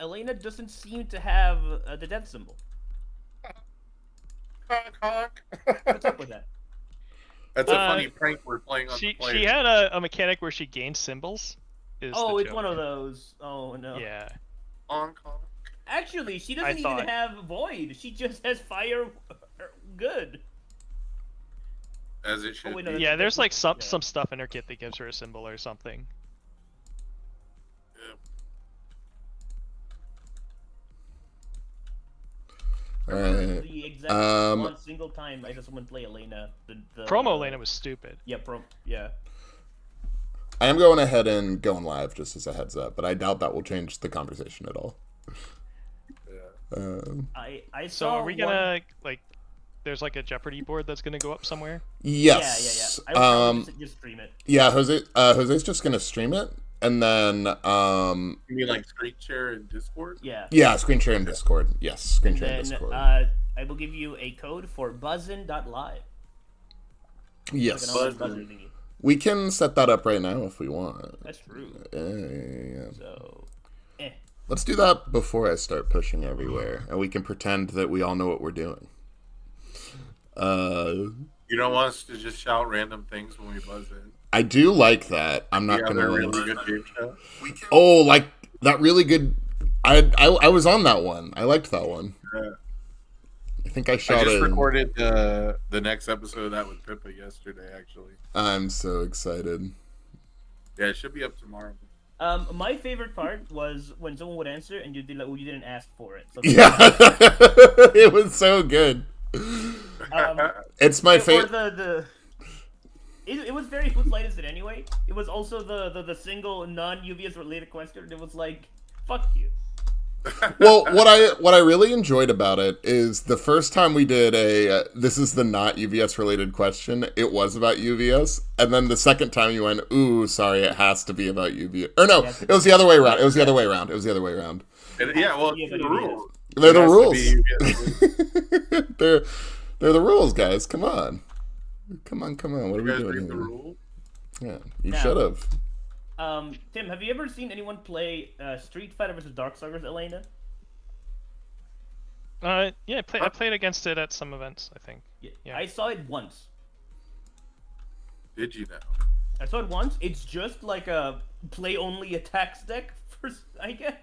Elena doesn't seem to have the death symbol. Honk, honk. What's up with that? That's a funny prank we're playing on the player. She had a mechanic where she gained symbols. Oh, it's one of those. Oh no. Yeah. Honk, honk. Actually, she doesn't even have void. She just has fire. Good. As it should. Oh, wait, no, be. Yeah, there's like some stuff in her kit that gives her a symbol or something. The exact one single time I just wouldn't play Elena. The promo Elena was stupid. Yeah, yeah. I am going ahead and going live just as a heads up, but I doubt that will change the conversation at all. I saw. So are we gonna like? There's like a Jeopardy board that's gonna go up somewhere. Yes. Yeah. I would just stream it. Yeah, Jose's just gonna stream it, and then You mean like screen share in Discord? Yeah. Yeah, screen share in Discord. Yes, screen share in Discord. I will give you a code for buzzin.live. Yes. Buzzer We can set that up right now if we want. That's true. Yeah. So, let's do that before I start pushing everywhere, and we can pretend that we all know what we're doing. You don't want us to just shout random things when we buzz in? I do like that. I'm not gonna. Really good game show. Oh, like that really good. I was on that one. I liked that one. Yeah. I think I shot it. I just recorded the next episode of that with Pippa yesterday. Actually, I'm so excited. Yeah, it should be up tomorrow. My favorite part was when someone would answer and you didn't ask for it. So yeah, it was so good. It's my favorite. It was very food-lighted anyway. It was also the single non-UVS related question. It was like, fuck you. Well, what I really enjoyed about it is the first time we did this is the not UVS related question, it was about UVS, and then the second time you went, ooh, sorry, it has to be about UVS. Or no, it was the other way around. Yeah, well, the rules. They're the rules. They're the rules, guys. Come on. What are we doing here? Yeah, you should have. Tim, have you ever seen anyone play Street Fighter vs. Darkstalkers, Elena? Yeah, I played against it at some events, I think. Yeah. I saw it once. Did you know? I saw it once. It's just like a play-only attacks deck, I guess.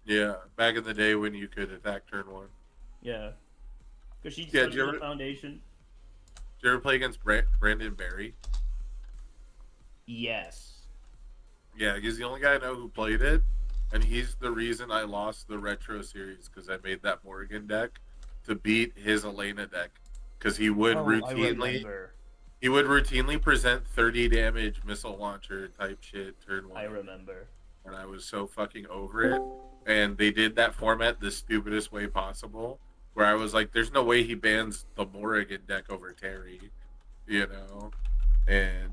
Yeah, back in the day when you could attack turn one. Yeah. Because she's the foundation. Did you ever play against Brandon Barry? Yes. Yeah, he's the only guy I know who played it, and he's the reason I lost the retro series because I made that Morrigan deck to beat his Elena deck because he would routinely present 30 damage missile launcher type shit turn one. I remember, and I was so fucking over it. And they did that format the stupidest way possible, where I was like, "There's no way he bans the Morrigan deck over Terry," you know, and.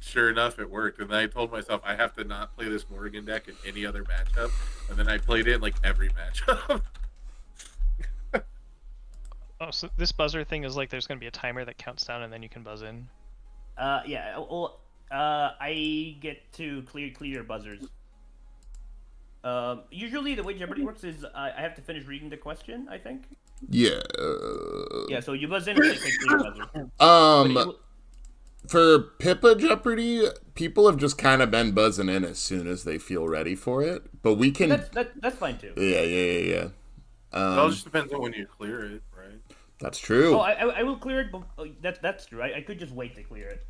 Sure enough, it worked. And then I told myself I have to not play this Morrigan deck in any other matchup. And then I played it in like every matchup. Oh, so this buzzer thing is like there's going to be a timer that counts down and then you can buzz in? Yeah. Well, I get to clear your buzzers. Usually the way Jeopardy works is I have to finish reading the question, I think. Yeah. Yeah, so you buzz in and they clear your buzzer. For Pippa Jeopardy, people have just kind of been buzzing in as soon as they feel ready for it. But we can... That's fine, too. Yeah. It all just depends on when you clear it, right? That's true. Oh, I will clear it, but that's true. I could just wait to clear it.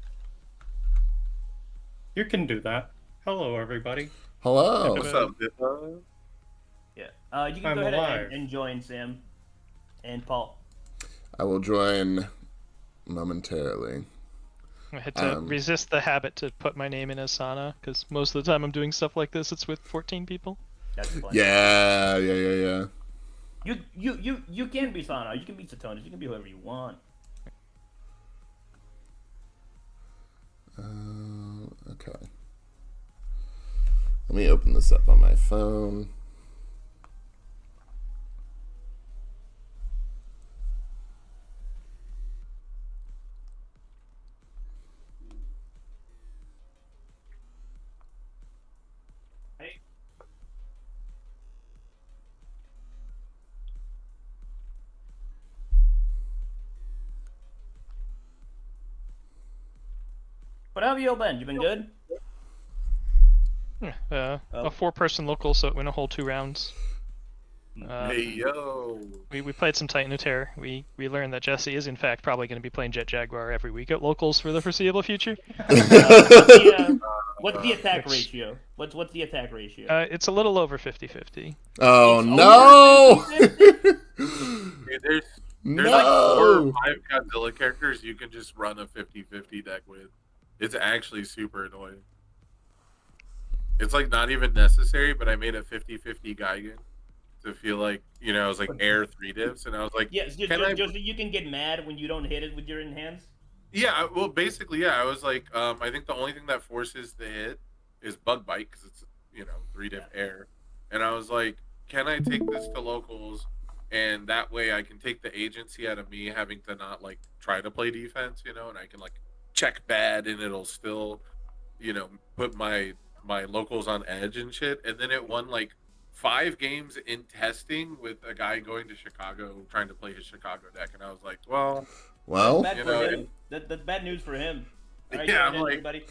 You can do that. Hello, everybody. Hello. What's up, Pippa? Yeah. You can go ahead and join, Sam. And Paul. I will join momentarily. I had to resist the habit to put my name in Asana, because most of the time I'm doing stuff like this, it's with 14 people. That's fun. Yeah. You can be Sana, you can be Satonis, you can be whoever you want. Okay. Let me open this up on my phone. But how have you all been? You been good? A 4-person local, so it went a whole 2 rounds. Hey yo. We played some Titan of Terror. We learned that Jesse is in fact probably going to be playing Jet Jaguar every week at locals for the foreseeable future. What's the attack ratio? What's the attack ratio? It's a little over 50-50. Oh It's no! Hey, there's No! like 4 or 5 Godzilla characters you can just run a 50-50 deck with. It's actually super annoying. It's like not even necessary, but I made a 50-50 Gigan to feel like, you know, I was like air 3 divs, and I was like, Yes, just so you can get mad when you don't hit it with your hands. yeah, well, basically, yeah, I was like, I think the only thing that forces the hit is Bug Bite, because it's, you know, 3 div air. And I was like, can I take this to locals, and that way I can take the agency out of me having to not, like, try to play defense, you know, and I can, like, check bad, and it'll still, you know, put my locals on edge and shit. And then it won, like, 5 games in testing with a guy going to Chicago trying to play his Chicago deck, and I was like, well, Bad you for know, him. That's bad news for him. All right, yeah, go I'm ahead, like, everybody.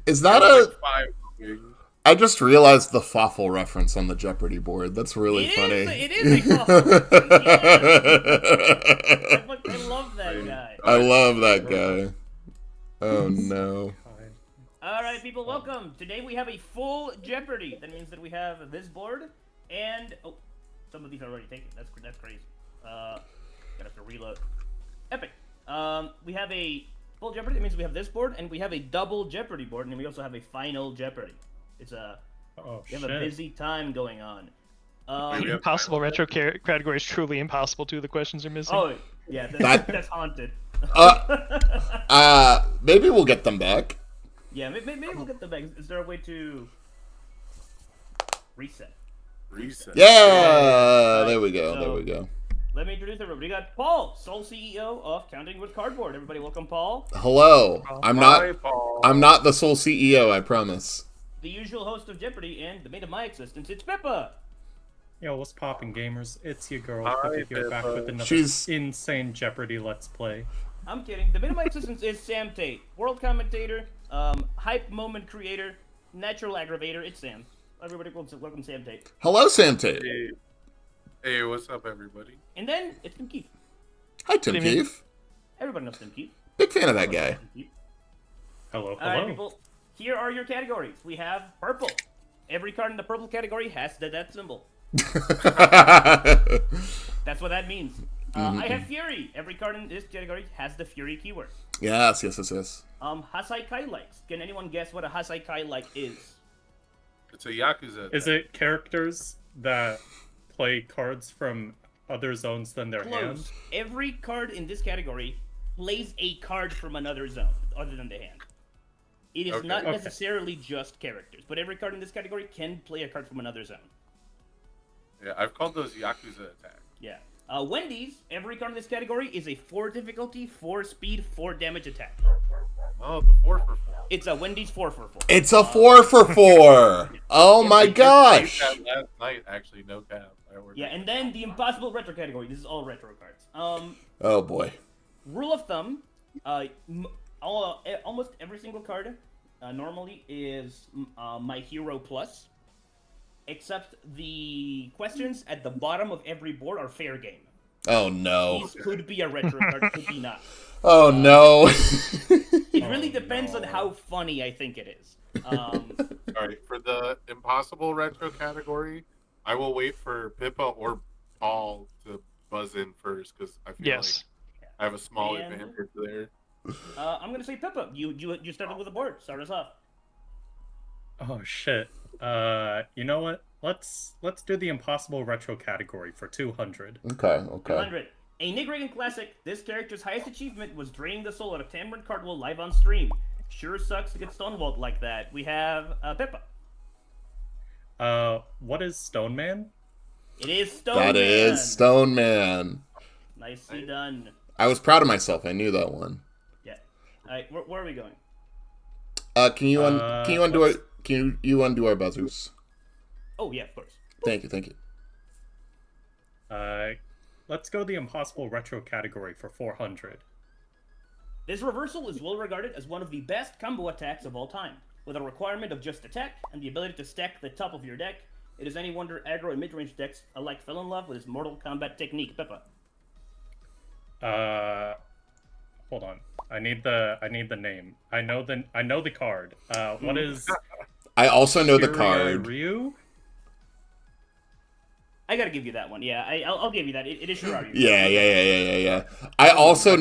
Is that like a? 5 wings. I just realized the Fawful reference on the Jeopardy board. That's really funny. It is a Fawful. I love that guy. I love that guy. Oh no. All right, people, welcome. Today we have a full Jeopardy. That means that we have this board and some of these are already taken. That's crazy. Gotta have to reload. Epic. We have a full Jeopardy. That means we have this board and we have a double Jeopardy board, and then we also have a final Jeopardy. It's we have a busy time going on. Impossible retro category is truly impossible too. The questions are missing. Oh yeah, that's haunted. Maybe we'll get them back. Yeah, maybe we'll get them back. Is there a way to reset? Yeah, there we go. So, there we go. Let me introduce everybody. We got Paul, sole CEO of Counting with Cardboard. Everybody, welcome, Paul. Hello. I'm Hi, Paul. not the sole CEO. I promise. The usual host of Jeopardy and the mate of my existence. It's Pippa. Yo, what's poppin', gamers? It's your girl, Hi, Pippa here, back with another She's- insane Jeopardy Let's Play. I'm kidding. The mate of my existence is Sam Tate, world commentator, hype moment creator, natural aggravator. It's Sam. Everybody, welcome Sam Tate. Hello, Sam Tate. Hey, what's up, everybody? And then it's Tim Keefe. Hi, Tim What do you mean? Keefe. Everybody knows Tim Keefe. Big fan of that guy. Tim Keefe. Hello, All right, hello. people. Here are your categories. We have purple. Every card in the purple category has the death symbol. That's what that means. I have Fury. Every card in this category has the Fury keyword. Yes. Hasai likes. Can anyone guess what a Hasai like is? It's a Yakuza. Is it characters that play cards from other zones than their hand? Close. Every card in this category plays a card from another zone other than the hand. It is not necessarily just characters, but every card in this category can play a card from another zone. Yeah, I've called those Yakuza attacks. Yeah. Wendy's, every card in this category is a 4 difficulty, 4 speed, 4 damage attack. Oh, the 4-for-4. It's a Wendy's 4-for-4. It's a 4-for-4. Oh my gosh. I played that last night, actually, no cap. Yeah, and then the impossible retro category. This is all retro cards. Oh boy. Rule of thumb, almost every single card normally is My Hero Plus, except the questions at the bottom of every board are fair game. Oh no. These could be a retro card, could be not. Oh no. It really depends on how funny I think it is. Alright, for the impossible retro category, I will wait for Pippa or Paul to buzz in first, because I feel like I have a small advantage there. I'm gonna say Pippa. You started with a board. Start us off. Oh shit. You know what? Let's do the impossible retro category for 200. Okay. 200. A Nickragan classic. This character's highest achievement was draining the soul out of Tamron Cardwell live on stream. Sure sucks to get stonewalled like that. We have Pippa. What is Stone Man? It is Stone Man. That is Stone Man. Nicely done. I was proud of myself. I knew that one. Yeah. All right, where are we going? Can you undo our buzzers? Oh yeah, of course. Thank you. Let's go the impossible retro category for 400. This reversal is well regarded as one of the best combo attacks of all time, with a requirement of just attack and the ability to stack the top of your deck. It is any wonder aggro and mid-range decks alike fell in love with his Mortal Kombat technique. Pippa. Hold on. I need the name. I know the card. What is? I also know the card. Ryu? I gotta give you that one. Yeah, I'll give you that. It is Shiraryu. Yeah. I also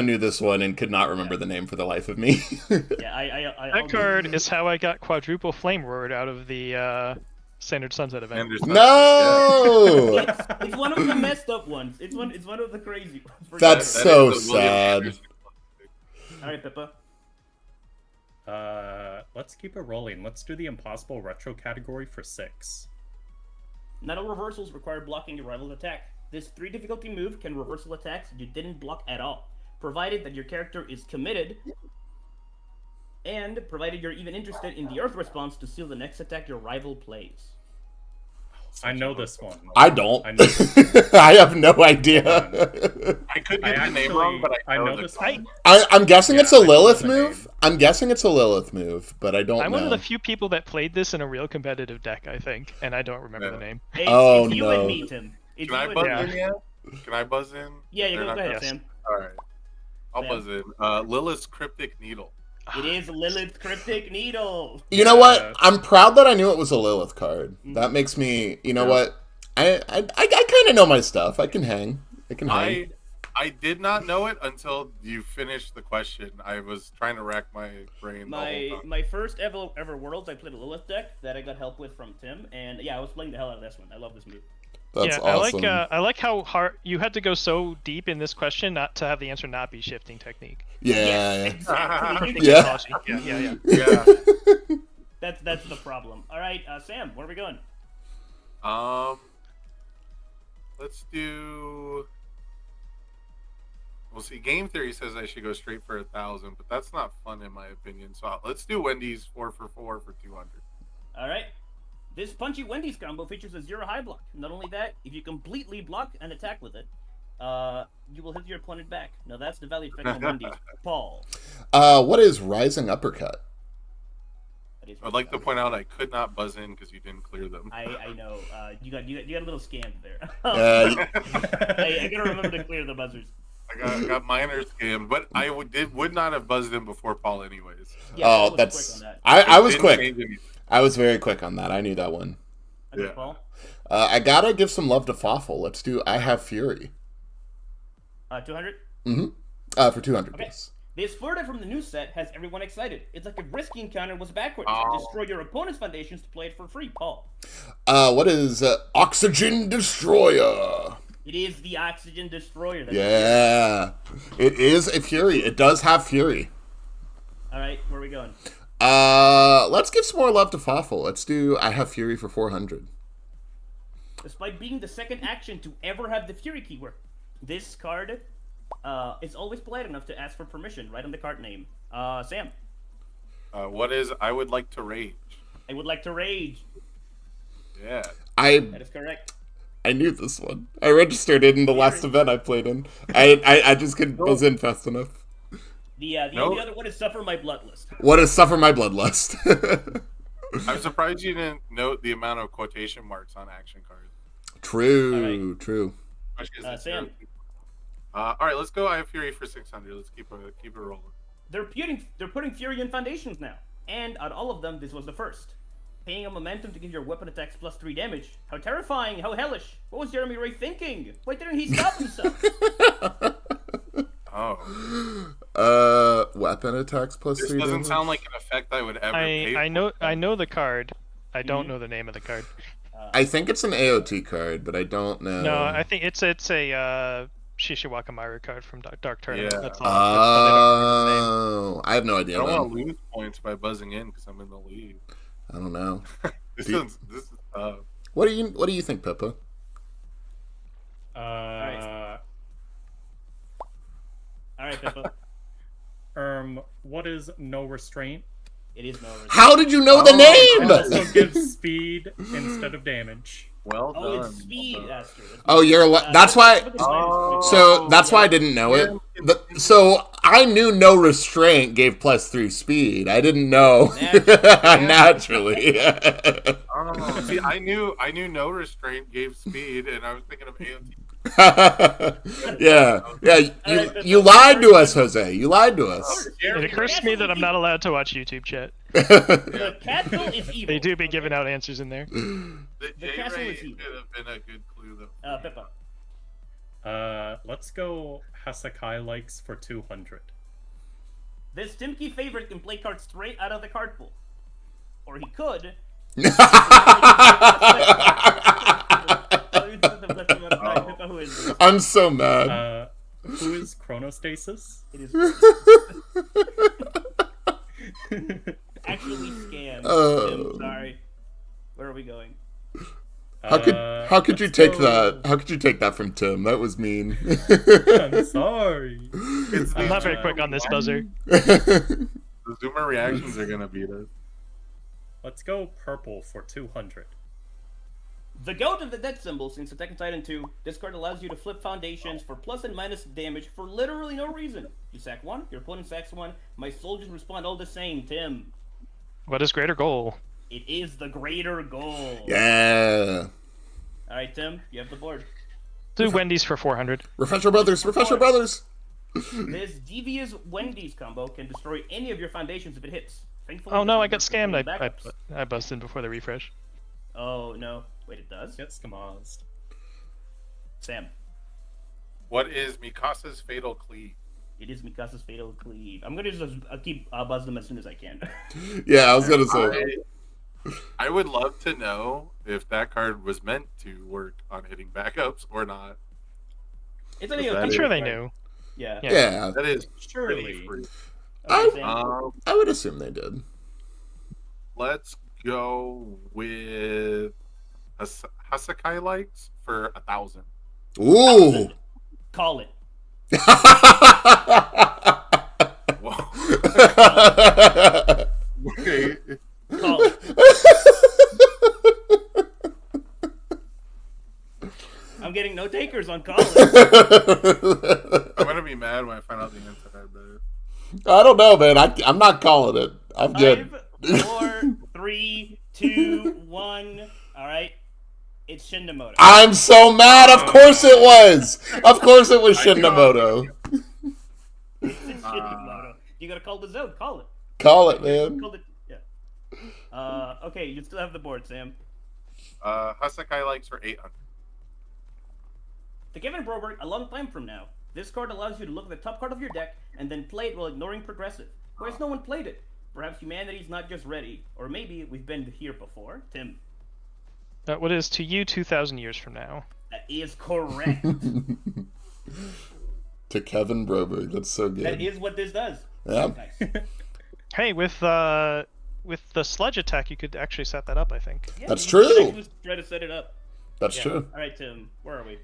knew this one and could not remember the name for the life of me. Yeah, that card is how I got quadruple flame word out of the Standard Sunset event. No! It's one of the messed up ones. It's one of the crazy ones. That's so sad. All right, Pippa. Let's keep it rolling. Let's do the impossible retro category for 6. Not all reversals require blocking your rival's attack. This 3 difficulty move can reversal attacks you didn't block at all, provided that your character is committed, and provided you're even interested in the Earth response to seal the next attack your rival plays. I know this one. I don't. I have no idea. I could get the name wrong, but I know this one. I'm guessing it's a Lilith move. I'm guessing it's a Lilith move, but I don't know. I'm one of the few people that played this in a real competitive deck, I think, and I don't remember the name. It's you and me, Tim. Can I buzz in yet? Can I buzz in? Yeah, go ahead, Sam. Alright. I'll buzz in. Lilith's Cryptic Needle. It is Lilith's Cryptic Needle. You know what? I'm proud that I knew it was a Lilith card. That makes me, you know what? I kind of know my stuff. I can hang. I did not know it until you finished the question. I was trying to rack my brain. My first ever Worlds, I played a Lilith deck that I got help with from Tim, and yeah, I was playing the hell out of this one. I love this move. That's awesome. I like how hard you had to go so deep in this question not to have the answer not be shifting technique. Yeah. Exactly. Yeah. That's the problem. All right, Sam, where are we going? Let's do. Well, see, Game Theory says I should go straight for 1,000, but that's not fun in my opinion. So let's do Wendy's 4 for 4 for 200. All right. This Punchy Wendy's combo features a 0 high block. Not only that, if you completely block and attack with it, you will hit your opponent back. Now that's the value effect on Wendy's. Paul. What is Rising Uppercut? I'd like to point out I could not buzz in because you didn't clear them. I know. You got a little scammed there. I gotta remember to clear the buzzers. I got minor scammed, but I would not have buzzed in before Paul anyways. Yeah, that's I was quick. I was very quick on that. I knew that one. Okay, yeah. Paul? I gotta give some love to Fawful. Let's do I Have Fury. 200? Mm-hmm. For 200, okay. Yes. This Florida from the new set has everyone excited. It's like if Risky Encounter was backwards. Destroy your opponent's foundations to play it for free. Paul? What is Oxygen Destroyer? It is the Oxygen Destroyer. Yeah. It is a Fury. It does have Fury. Alright, where are we going? Let's give some more love to Fawful. Let's do I Have Fury for 400. Despite being the second action to ever have the Fury keyword, this card is always polite enough to ask for permission right on the card name. Sam? What is I Would Like to Rage? I Would Like to Rage. Yeah. That is correct. I knew this one. I registered it in the last event I played in. I just couldn't buzz in fast enough. The other one is Suffer My Bloodlust. What is Suffer My Bloodlust? I'm surprised you didn't note the amount of quotation marks on action cards. True, true. Sam. All right, let's go. I Have Fury for 600. Let's keep it rolling. They're putting Fury in foundations now, and on all of them, this was the first. Paying a momentum to give your weapon attacks +3 damage. How terrifying! How hellish! What was Jeremy Ray thinking? Why didn't he stop himself? Weapon attacks +3 This damage? doesn't sound like an effect I would ever pay for. I know the card. I don't know the name of the card. I think it's an AOT card, but I don't know. No, I think it's a Shishiwaka card from Dark Tournament. Yeah. That's I have no idea. I don't want to lose points by buzzing in because I'm in the lead. I don't know. This is tough. What do you think, Pippa? All right, Pippa. What is No Restraint? It is no restraint. How did you know the It name? also gives speed instead of damage. Well Oh, done. it's speed, Well done. Aster. Oh, that's why. Oh. So that's why I didn't know it. So I knew no restraint gave +3 speed. I didn't know naturally. Oh, see, I knew no restraint gave speed, and I was thinking of AOT. Yeah. You lied to us, Jose. You lied to us. It occurs to me that I'm not allowed to watch YouTube chat. The castle is evil. They do be giving out answers in there. The castle J-Ray is should evil. have been a good clue, though. Pippa. Let's go Hasakai likes for 200. This Timky favorite can play cards straight out of the card pool. Or he could. I'm so mad. Who is Chronostasis? It is actually scammed. I'm sorry. Where are we going? How could you take go. that? How could you take that from Tim? That was mean. I'm sorry. I'm not very quick on this buzzer. The Zoomer reactions are gonna beat us. Let's go purple for 200. The goat of the death symbol, since Attack on Titan 2, this card allows you to flip foundations for plus and minus damage for literally no reason. You sack one, your opponent sacks one, my soldiers respond all the same, Tim. What is greater goal? It is the greater goal. Yeah. Alright, Tim, you have the board. Do Wendy's for 400. Refresher Brothers. Refresher Brothers. This devious Wendy's combo can destroy any of your foundations if it hits. Thankfully, Oh no, I got this is for scammed. backups. I busted before the refresh. Oh no. Wait, it does? Get skamazed. Sam. What is Mikasa's fatal cleave? It is Mikasa's fatal cleave. I'm gonna just keep buzz them as soon as I can. Yeah, I was gonna say. I would love to know if that card was meant to work on hitting backups or not. It's only I'm I'm is sure they right? knew. Yeah. Yeah, That is Surely. pretty free. Okay, Sam. I would assume they did. Let's go with Hasakai likes for 1,000. Ooh. Call it. Whoa. Okay. Call it. I'm getting no takers on call it. I'm gonna be mad when I find out the answer. I bet. I don't know, man. I'm not calling it. I'm good. 5, 4, 3, 2, 1. All right. It's Shindemoto. I'm so mad. Of course it was. Of course it was Shindemoto. It's Shindemoto. You gotta call the zone. Call it. Call it, man. Call it. Yeah. Okay. You still have the board, Sam. Hasakai likes for 800. To Kevin Broberg, a long time from now, this card allows you to look at the top card of your deck and then play it while ignoring progressive. Whereas no one played it. Perhaps humanity's not just ready, or maybe we've been here before. Tim. What is to you 2,000 years from now? That is correct. To Kevin Broberg. That's so good. That is what this does. Yeah. Nice. Hey, with the sludge attack, you could actually set that up. I think. Yeah, That's you can true. actually just try to set it up. That's Yeah. true. All right, Tim. Where are we?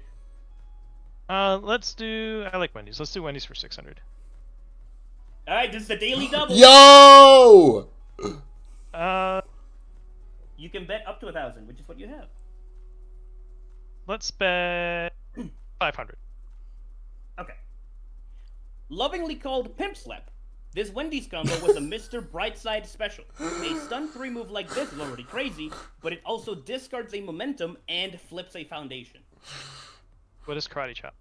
Let's do. I like Wendy's. Let's do Wendy's for 600. All right, this is the daily double. Yo! You can bet up to 1,000, which is what you have. Let's bet 500. Okay. Lovingly called Pimp Slap, this Wendy's combo was a Mr. Brightside special. A stun 3 move like this is already crazy, but it also discards a momentum and flips a foundation. What is Karate Chop?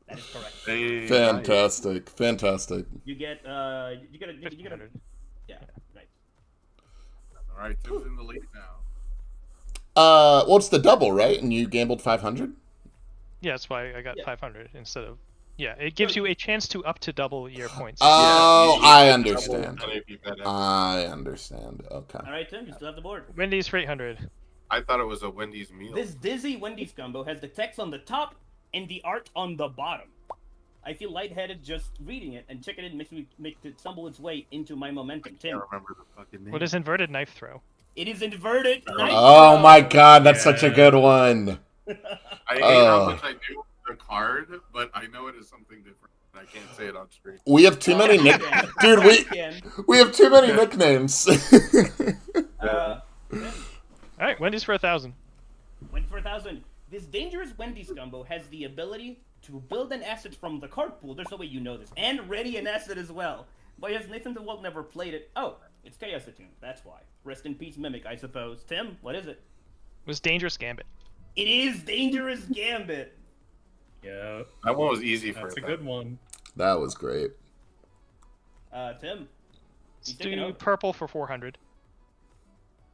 That is correct. Hey, Fantastic. Fantastic. You get a 1,500. yeah, right. All right, Tim's in the lead now. Well, it's the double, right? And you gambled 500? Yeah, that's why I got Yeah. 500 instead of. Yeah, it gives you a chance to up to double your points. Oh, Yeah, I you understand. double if you bet it. I understand. Okay. All right, Tim, you still have the board. Wendy's for 800. I thought it was a Wendy's meal. This dizzy Wendy's combo has the text on the top and the art on the bottom. I feel lightheaded just reading it, and checking it makes it stumble its way into my momentum. I Tim, can't remember the fucking name. What is inverted knife throw? it is inverted. Knife Oh throw. my god, that's such a good one. I hate how much I knew the card, but I know it is something different. I can't say it on screen. We have too many dude. We have too many nicknames. Yeah. All right, Wendy's for 1,000. Went for 1,000. This dangerous Wendy's combo has the ability to build an asset from the card pool. There's no way you know this. And ready an asset as well. But yes, Nathan DeWalt never played it. Oh, it's Chaos Attune. That's why. Rest in peace, Mimic, I suppose. Tim, what is it? It was Dangerous Gambit. It is Dangerous Gambit. Yeah. That one was easy for That's a them. good one. That was great. Tim. Let's do purple for 400.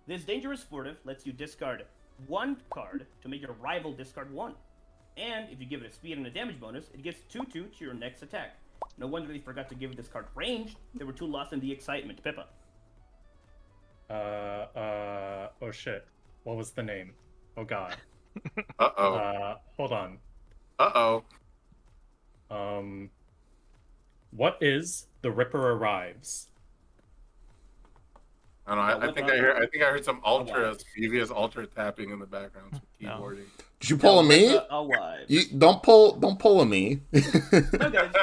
This dangerous furtive lets you discard one card to make your rival discard one. And if you give it a speed and a damage bonus, it gives 2/2 to your next attack. No wonder they forgot to give this card range. They were too lost in the excitement. Pippa. Oh shit. What was the name? Oh god. Uh-oh. Hold on. Uh-oh. What is The Ripper Arrives? I don't know. I think I heard some previous ultra tapping in the background. Some keyboarding. Did you pull a me? You don't pull a me. No, guys.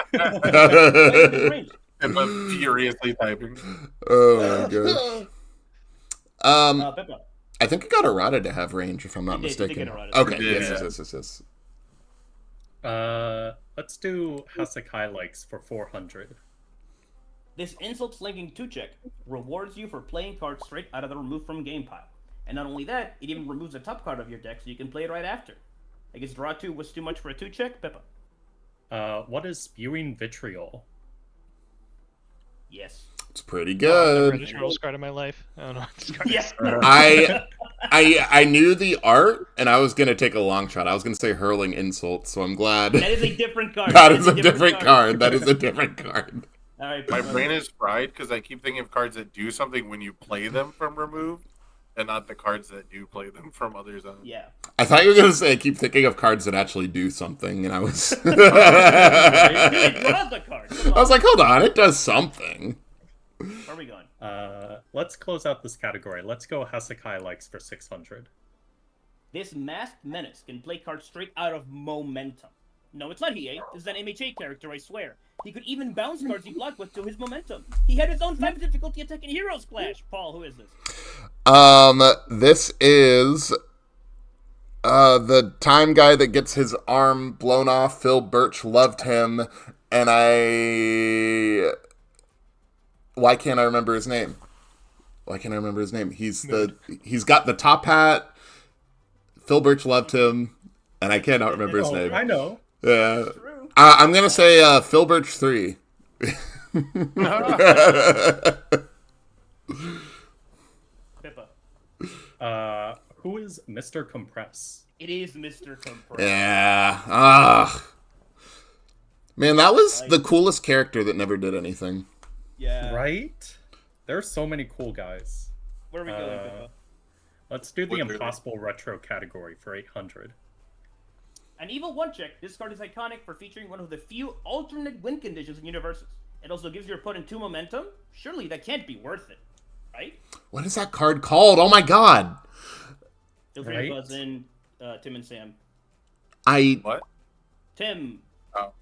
And I'm furiously typing. Oh my god. Pippa. I think I got errata to have range, if I'm not mistaken. Okay, yes. Let's do Hasakai likes for 400. This insult slinging 2-check rewards you for playing cards straight out of the remove from game pile. And not only that, it even removes the top card of your deck so you can play it right after. I guess draw 2 was too much for a 2-check, Pippa. What is Spewing Vitriol? Yes. It's pretty good. Vitriol's card in my life. I don't know. Yes. I knew the art, and I was gonna take a long shot. I was gonna say hurling insult, so I'm glad. That is a different card. That is a different card. That is a different card. All right, My brain is fried because I keep thinking of cards that do something when you play them from removed, and not the cards that do play them from other zones. Yeah. I thought you were gonna say I keep thinking of cards that actually do something, and I was. It draws the card. I was like, hold on, it does something. Where are we going? Let's close out this category. Let's go Hasakai likes for 600. This masked menace can play cards straight out of momentum. No, it's not Hiei. This is an MHA character, I swear. He could even bounce cards he blocked with to his momentum. He had his own 5 difficulty attack in Heroes Clash. Paul, who is this? This is the time guy that gets his arm blown off. Phil Birch loved him, and why can't I remember his name? He's got the top hat. Phil Birch loved him, and I cannot remember his name. I know. Yeah. I'm gonna say Phil Birch 3. Pippa. Who is Mr. Compress? It is Mr. Compress. Yeah. Man, that was the coolest character that never did anything. Yeah. Right? There's so many cool guys. Where are we going, Pippa? Let's do the Impossible Retro category for 800. An evil 1-check. This card is iconic for featuring one of the few alternate win conditions in Universes. It also gives your opponent 2 momentum. Surely that can't be worth it, right? What is that card called? Oh my god! Feel free to buzz in, Tim and Sam. What? Tim. Oh.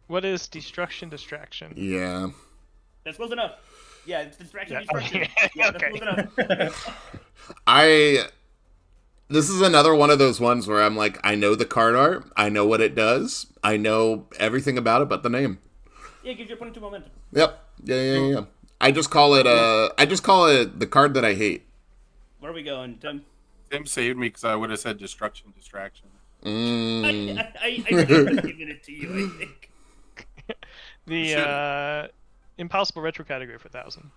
What is Destruction Distraction? Yeah. That's close enough. Yeah, it's Distraction. Yeah. Yeah, that's close enough. This is another one of those ones where I'm like, I know the card art, I know what it does, I know everything about it but the name. Yeah, it gives your opponent 2 momentum. Yep. Yeah. I just call it the card that I hate. Where are we going, Tim? Tim saved me because I would have said Destruction Distraction. I would have given it to you, I think. The Impossible Retro category for 1,000.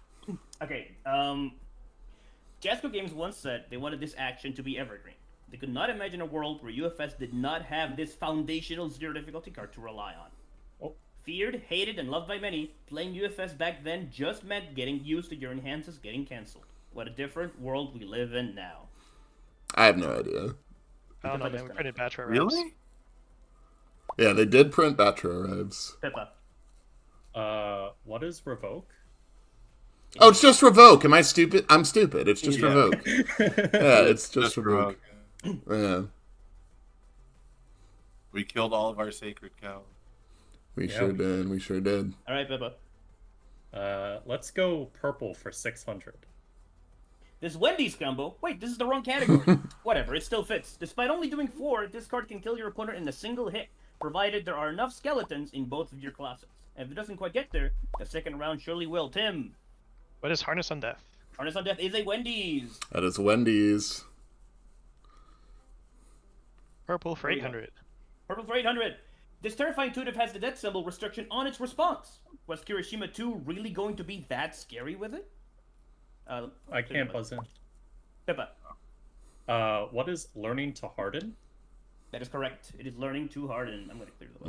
Okay, Jasco Games once said they wanted this action to be evergreen. They could not imagine a world where UFS did not have this foundational 0 difficulty card to rely on. Oh. Feared, hated, and loved by many, playing UFS back then just meant getting used to your enhances getting cancelled. What a different world we live in now. I have no idea. I don't know, man. We printed Batra. Really? Yeah, they did print Batra Arrives. Pippa. What is Revoke? Oh, it's just Revoke. Am I stupid? I'm stupid. It's just Revoke. Yeah, it's just Revoke. Yeah. We killed all of our sacred cows. We sure did. We sure did. All right, Pippa. Let's go purple for 600. This Wendy's combo. Wait, this is the wrong category. Whatever, it still fits. Despite only doing 4, this card can kill your opponent in a single hit, provided there are enough skeletons in both of your classes. And if it doesn't quite get there, the second round surely will. Tim. What is Harness on Death? Harness on Death is a Wendy's. That is Wendy's. Purple for 800. Purple for 800. This terrifying intuitive has the death symbol restriction on its response. Was Kirishima 2 really going to be that scary with it? I can't buzz in. Pippa. What is learning to harden? That is correct. It is learning to harden. I'm going to clear the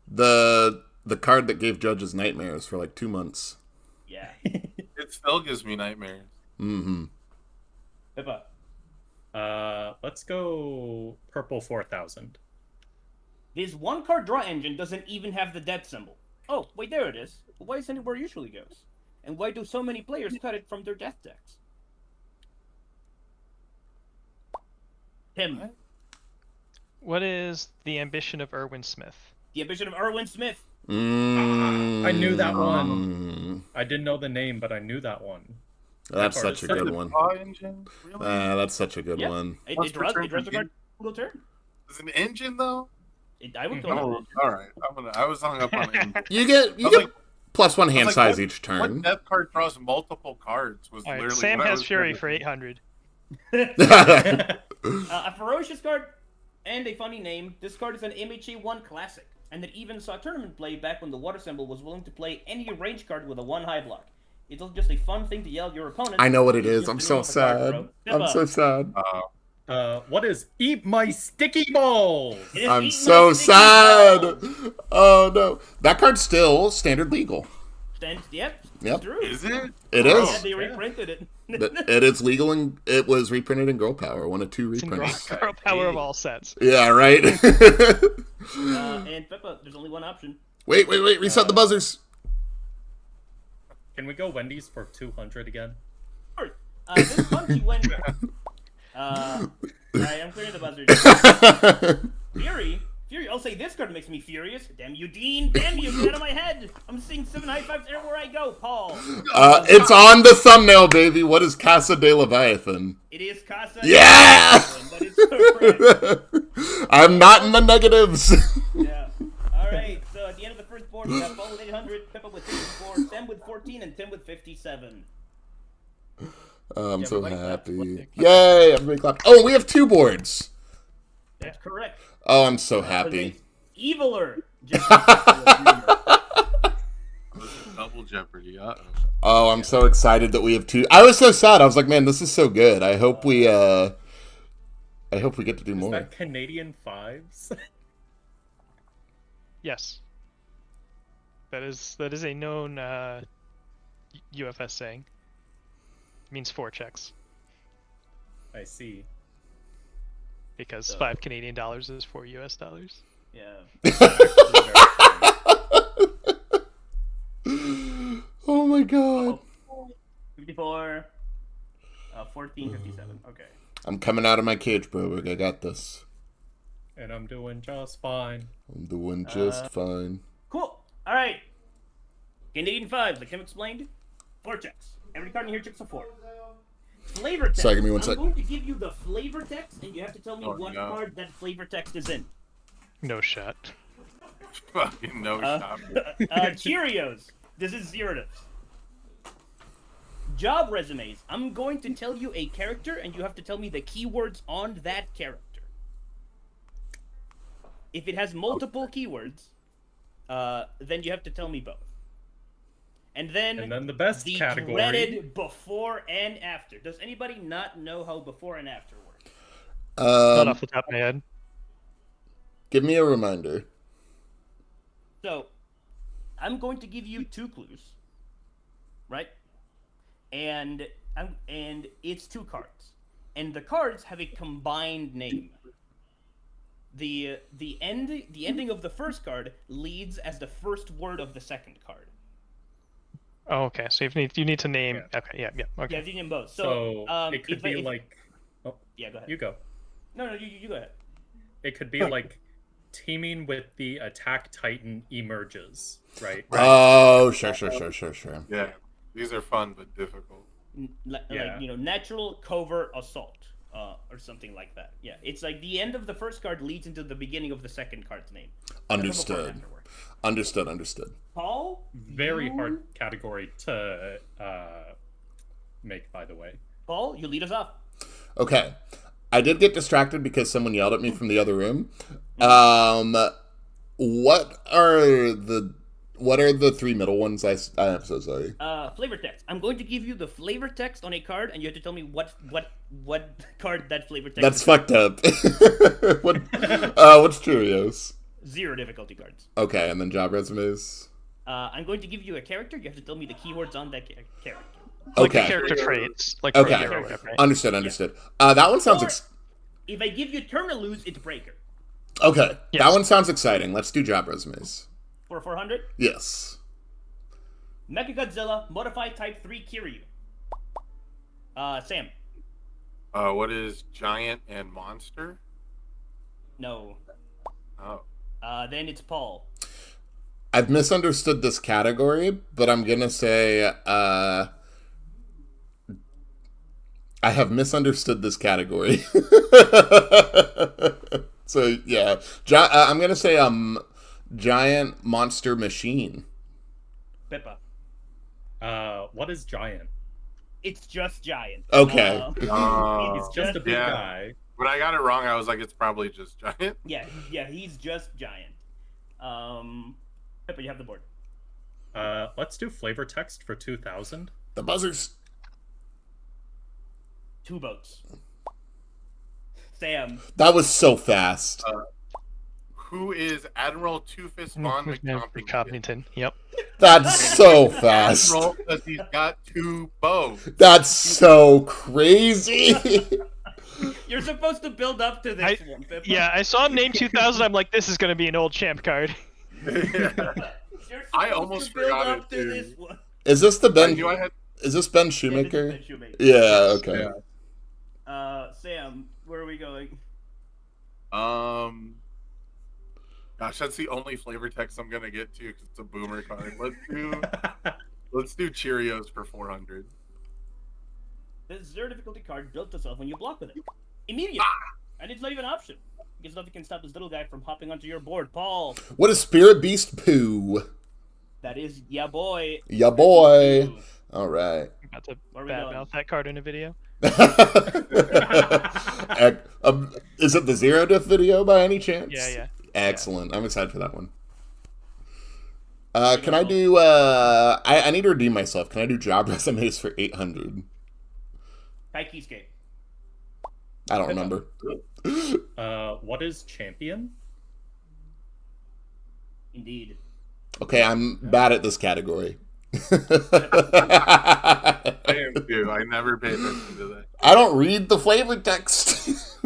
buzzer. The card that gave judges nightmares for like 2 months. Yeah. It still gives me nightmares. Mm-hmm. Pippa. Let's go purple 4000. This one card draw engine doesn't even have the death symbol. Oh, wait, there it is. But why isn't it where it usually goes? And why do so many players cut it from their death decks? Tim. What is the ambition of Erwin Smith? The ambition of Erwin Smith. I knew that one. I didn't know the name, but I knew that one. That's such a good one. Engine? Really? That's such a good one. It draws the card single turn. Is it an engine though? I would call it. All right. I was hung up on engine. You get like, +1 hand like, size what- each turn. What death card draws multiple cards was All right, literally. Sam what I has was Fury trying to for think. 800. A ferocious card and a funny name. This card is an MHA1 classic, and it even saw tournament play back when the water symbol was willing to play any range card with a 1 high block. It's just a fun thing to yell at your opponent. I know what it is. Just I'm the so name of the card, sad. bro. I'm so sad. What is eat my sticky balls? It is I'm Eat so My Sticky sad. Balls. Oh no, that card's still standard legal. Yep. Yep. True. Is it? It Yeah, is. they reprinted it. It is legal and it was reprinted in Girl Power, one of 2 It's in reprints. girl power of all sets. Yeah, right. And Pippa, there's only one option. wait, reset the buzzers. Can we go Wendy's for 200 again? Alright, this punchy Wendy. Alright, I'm clearing the buzzers. Fury, I'll say this card makes me furious. Damn you, Dean. Damn you, get out of my head. I'm seeing 7 high fives everywhere I go, Paul. It's on the thumbnail, baby. What is Casa de Leviathan? It is Casa. Yeah! That is correct. I'm not in the negatives. Yeah. Alright, so at the end of the first board, we have Paul with 800, Pippa with 54, Sam with 14, and Tim with 57. I'm so everybody clapped. happy. Yay, everybody clapped. Oh, we have 2 boards. That's correct. Oh, I'm so happy. Eviler. Double Jeopardy. Oh, I'm so excited that we have 2. I was so sad. I was like, man, this is so good. I hope we get to do Is more. that Canadian fives? Yes. That is a known UFS saying. It means 4 checks. I see. Because 5 Canadian dollars is 4 US dollars. Yeah. Oh my god. 54. 14, 57. Okay. I'm coming out of my cage, bro. I got this. And I'm doing just fine. I'm doing just fine. Cool. All right. Canadian fives, like Tim explained. 4 checks. Every card in here checks a 4. Flavor text. Sorry, give me one I'm sec. going to give you the flavor text, and you have to tell me Oh, what no. card that flavor text is in. No shot. Fucking no shot. Cheerios. This is zerotives. Job resumes. I'm going to tell you a character, and you have to tell me the keywords on that character. If it has multiple keywords, then you have to tell me both. And then the best the category. dreaded before and after. Does anybody not know how before and after work? Not off the top of my head. Give me a reminder. So, I'm going to give you 2 clues, right? And it's 2 cards, and the cards have a combined name. The ending of the first card leads as the first word of the second card. Oh, okay. So you need to name. Yeah. Okay. Yeah. Yeah, Okay. you name both. So it could if- be if- like. Oh, Yeah, go ahead. you go. No, you go ahead. It could be like teaming with the attack titan emerges, right? Oh, sure. Yeah, these are fun but difficult. Like, Yeah. natural covert assault, or something like that. Yeah, it's like the end of the first card leads into the beginning of the second card's name. Understood. Understood. Paul, Very hard category to make, by the way. Paul, you lead us off. Okay. I did get distracted because someone yelled at me from the other room. What are the three middle ones? I'm so sorry. Flavor text. I'm going to give you the flavor text on a card, and you have to tell me what card that flavor text That's is. fucked up. What's Cheerios? 0 difficulty cards. Okay, and then job resumes. I'm going to give you a character. You have to tell me the keywords on that character. Like the Okay. character traits, like Okay. Froyo or whatever. Right? Understood. That one sounds If I give you turn to lose, it's breaker. okay. Yes. That one sounds exciting. Let's do job resumes. For 400, Yes. Mechagodzilla, modified type 3 Kiryu. Sam. What is giant and monster? No. Oh. Uh, Then it's Paul. I've misunderstood this category, but I'm gonna say I have misunderstood this category. So yeah, I'm gonna say giant monster machine. Pippa. What is giant? It's just giant. Okay. He's just a big yeah. guy. When I got it wrong, I was like, it's probably just giant. Yeah, he's just giant. Pippa, you have the board. Let's do flavor text for 2000. The buzzers. 2 votes. Sam. That was so fast. Who is Admiral Two-Fist Von McCompington? Copington. Yep. That's so fast. Admiral, because he's got 2 bows. That's so crazy. You're supposed to build up to this one, Pippa. Yeah, I saw him name 2000. I'm like, this is gonna be an old champ card. I almost forgot it too. This one. Is this the Ben? I knew I had. Is this Ben Yeah, this is Shoemaker? Ben Shoemaker. Yeah. Okay. Yeah. Sam, where are we going? Gosh, that's the only flavor text I'm gonna get to because it's a boomer card. Let's do Cheerios for 400. This 0 difficulty card built itself when you block with it. Immediately. And it's not even an option. Because nothing can stop this little guy from hopping onto your board. Paul. What is Spirit Beast Poo? That is ya boy. Ya boy. All right. I'm about to Where are we going? badmouth that card in a video. Is it the Zero Diff video by any chance? Yeah. Excellent. I'm excited for that one. Can I do? I need to redeem myself. Can I do job resumes for 800? Kaikisuke. I don't remember. What is champion? Indeed. Okay, I'm bad at this category. I am too. I never paid attention to that. I don't read the flavor text.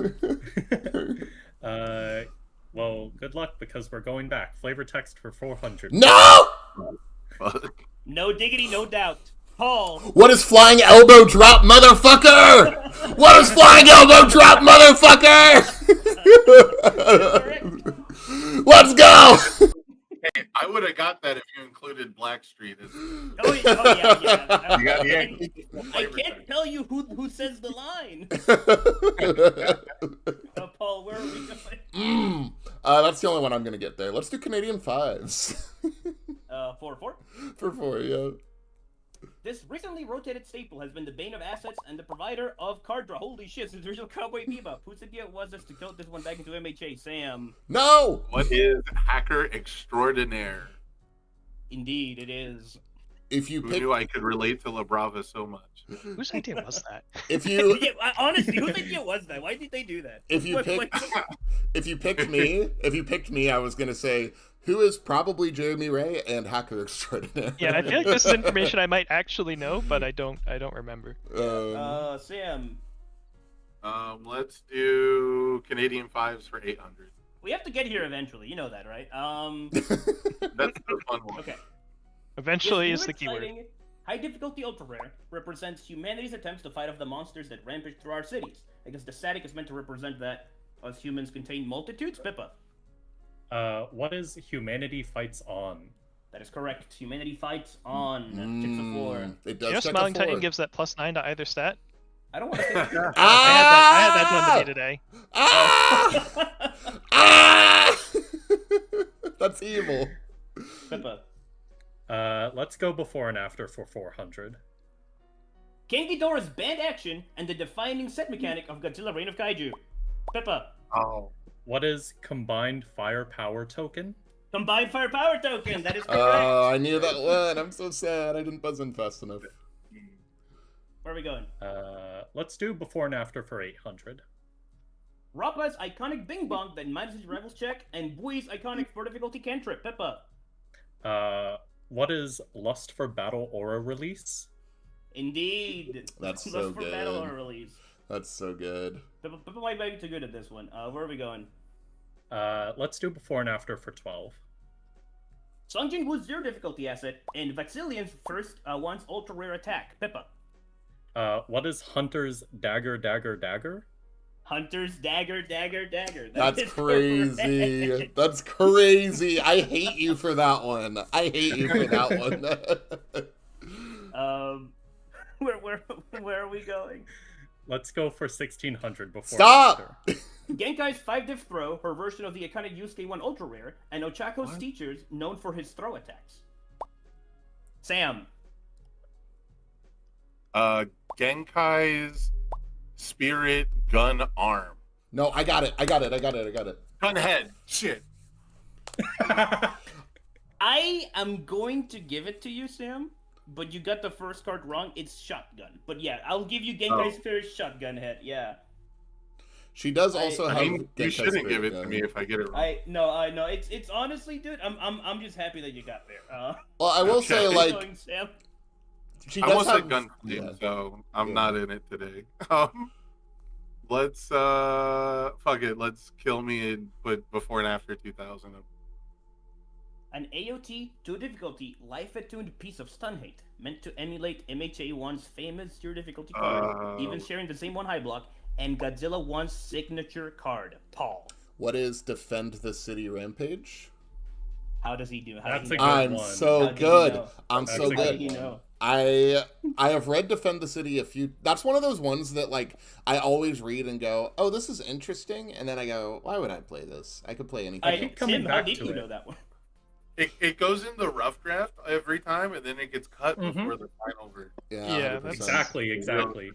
Well, good luck because we're going back. Flavor text for 400. No! Fuck. No diggity, no doubt. Paul. What is flying elbow drop, motherfucker? What is flying elbow drop, motherfucker? Let's go! Hey, I would have got that if you included Blackstreet as. Oh yeah. You got the I can't tell you who says the line. Paul, where are we going? That's the only one I'm gonna get there. Let's do Canadian fives. 4-4. For 4, yeah. This recently rotated staple has been the bane of assets and the provider of card draw. Holy shit, since original Cowboy Bebop. Whose idea was this to tilt this one back into MHA? Sam. No! What is Hacker Extraordinaire? Indeed, it is. If you Who pick, knew I could relate to La Brava so much? Whose idea was that? if you, Yeah, honestly, whose idea was that? Why did they do that? if you What- pick, what- if you picked me, I was gonna say who is probably Jeremy Ray and Hacker Extraordinaire. Yeah, I feel like this is information I might actually know, but I don't remember. Sam. Let's do Canadian fives for 800. We have to get here eventually. You know that, right? That's the fun one. Okay. Eventually This is new the keyword. exciting, high difficulty ultra rare represents humanity's attempts to fight off the monsters that rampage through our cities. I guess the static is meant to represent that us humans contain multitudes. Pippa. What is Humanity Fights On? That is correct. Humanity fights on. Checks a 4. It does You know, check Smiling a 4. Titan gives that +9 to either stat. I don't want to say that. I had that done to me today. Ah! Ah! That's evil. Pippa. Let's go before and after for 400. King Ghidorah's band action and the defining set mechanic of Godzilla Reign of Kaiju. Pippa. Oh. What is Combined Firepower Token? Combined Firepower Token. That is correct. Oh, I knew that one. I'm so sad. I didn't buzz in fast enough. Where are we going? Let's do before and after for 800. Rocklight's iconic Bing Bong that manages rivals check, and Bui's iconic 4 difficulty cantrip. Pippa. What is Lust for Battle Aura Release? Indeed. That's Lust so for good. Battle or release. That's so good. Pippa might be too good at this one. Where are we going? Let's do before and after for 12. Sung Jin Woo's 0 difficulty asset, and Vaxilian's first once ultra rare attack. Pippa. What is Hunter's Dagger Dagger Dagger? Hunter's Dagger Dagger Dagger. That's is crazy. correct. That's crazy. I hate you for that one. I hate you for that one. Where are we going? Let's go for 1600 before. Stop! And after. Genkai's 5-diff throw, her version of the iconic Yusuke 1 ultra rare, and Ochako's teachers known for his throw attacks. Sam. Genkai's Spirit Gun Arm. No, I got it. Gun head. Shit. I am going to give it to you, Sam, but you got the first card wrong. It's shotgun. But yeah, I'll give you Genkai's first shotgun head. Yeah. She does also have. I mean, you Genkai's shouldn't Spirit give it Gun. to me if I get it wrong. I know. It's honestly, dude. I'm just happy that you got there. Well, I will say, Okay. like, Going, Sam. she I does almost have. said gun flame, yeah. so I'm Yeah. not in it today. Let's fuck it. Let's kill me and put before and after 2000. An AOT 2 difficulty life attuned piece of stun hate meant to emulate MHA1's famous 0 difficulty card, even sharing the same 1 high block, and Godzilla 1's signature card, Paul. What is Defend the City Rampage? How does he do? How That's does he a do? good I'm one. so How did he good. know? I'm That's so a How good did he good. know? I have read Defend the City a few. That's one of those ones that like I always read and go, oh, this is interesting, and then I go, why would I play this? I could play anything. keep coming Tim, how back did to you it. know that one? It goes in the rough draft every time, and then it gets cut Mhm. before the final version. Yeah, 100%. Exactly.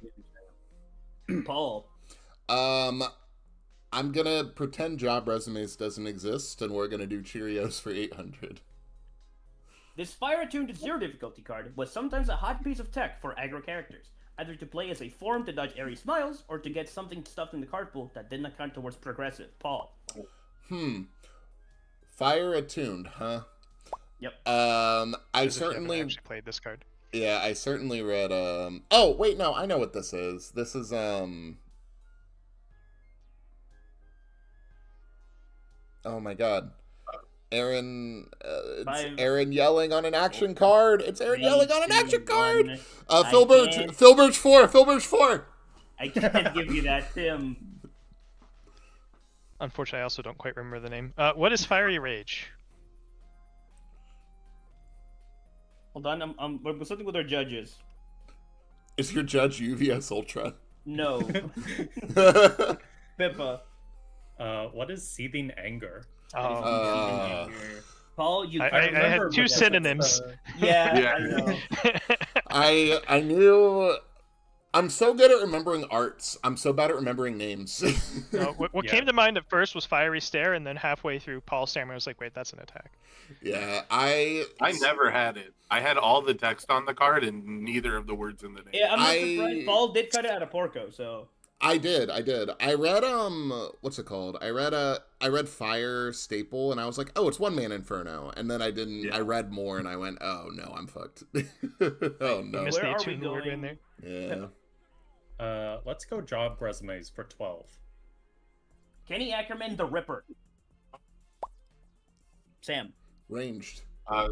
Paul. I'm gonna pretend Job Resumes doesn't exist, and we're gonna do Cheerios for 800. This fire-attuned 0 difficulty card was sometimes a hot piece of tech for aggro characters, either to play as a form to dodge airy smiles, or to get something stuffed in the card pool that did not count towards progressive. Paul. Fire attuned, huh? Yep. I As if you haven't certainly, actually played this card. yeah, I certainly read. Oh wait, no, I know what this is. This is Oh my God, Aaron. It's Five. Aaron yelling on an action card. It's Aaron yelling on an 3, action 2, card. 1. Phil Birch. can't- Phil Birch 4. Phil Birch 4. I can't give you that, Tim. Unfortunately, I also don't quite remember the name. What is Fiery Rage? Hold on, we're consulting with our judges. Is your judge UVS Ultra? No. Pippa. What is Seething Anger? Oh, Paul, you I can't had remember, two but that's- synonyms. Yeah, Yeah. I know. I knew. I'm so good at remembering arts. I'm so bad at remembering names. No, what Yeah. came to mind at first was Fiery Stare, and then halfway through Paul Stammer, I was like, wait, that's an attack. Yeah, I never had it. I had all the text on the card and neither of the words in the name. Yeah, I'm not I- surprised. Paul did cut it out of Porco, so. I did. I read what's it called? I read Fire Staple and I was like, "Oh, it's One Man Inferno." And then I didn't. Yeah. I read more and I went, "Oh, no, I'm fucked." Oh no. Missed Where the are we attuned word in going? there. Yeah. Let's go job resumes for 12. Kenny Ackerman, the Ripper. Sam. Ranged.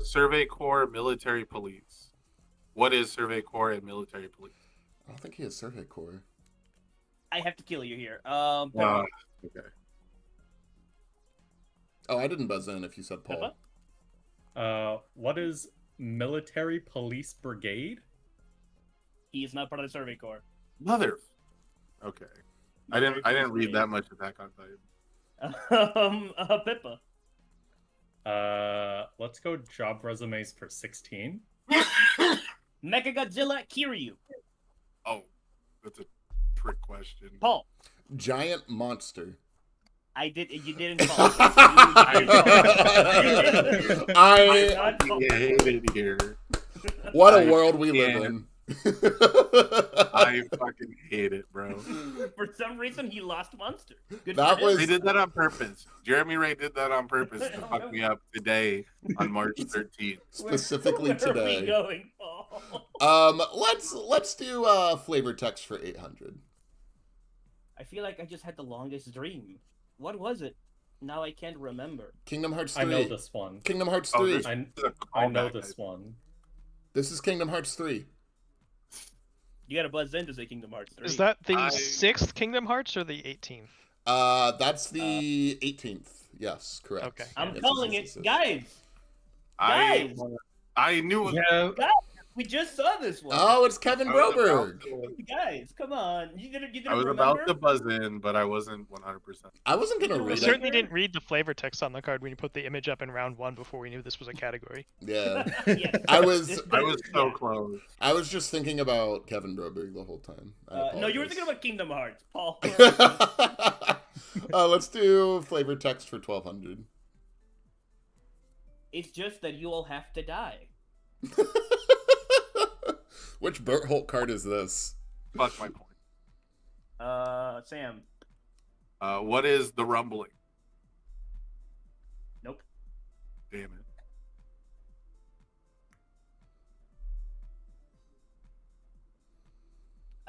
Survey Corps, Military Police. What is Survey Corps and Military Police? I don't think he has Survey Corps. I have to kill you here. Okay. Oh, I didn't buzz in if you said Paul. Pippa? What is Military Police Brigade? He is not part of the Survey Corps. Mother. Okay. I didn't read that much Attack on Titan. Pippa. Let's go job resumes for 16. Mechagodzilla Kiryu. Oh, that's a trick question. Paul. Giant monster. You didn't fall. I hate it here. What a world we live in. I fucking hate it, bro. For some reason, he lost Monster. Good That for him. They did that on purpose. Jeremy Ray did that on purpose to fuck me up today on March 13th. Specifically Where are we today. going, Paul? Let's do flavor text for 800. I feel like I just had the longest dream. What was it? Now I can't remember. Kingdom Hearts 3. I know this one. Kingdom Hearts Oh, 3. this- I know this one. This is Kingdom Hearts 3. You gotta buzz in to say Kingdom Hearts 3. Is that the 6th Kingdom Hearts or the 18th? That's the 18th. Yes, correct. Okay. I'm Yes, calling yes, it. yes, yes. Guys! I knew it. Yeah. We just saw this one. Oh, it's Kevin I was Broberg. Guys, come on. You didn't I was remember? about to buzz in, but I wasn't 100%. I wasn't gonna You We read it. certainly didn't read the flavor text on the card when you put the image up in round 1 before we knew this was a category. Yeah. Yes. I was so Yeah. close. I was just thinking about Kevin Broberg the whole time. No, you were thinking about Kingdom Hearts, Paul. Let's do flavor text for 1200. It's just that you all have to die. Which Burt Holt card is this? Fuck my point. Sam. What is the rumbling? Nope. Damn it.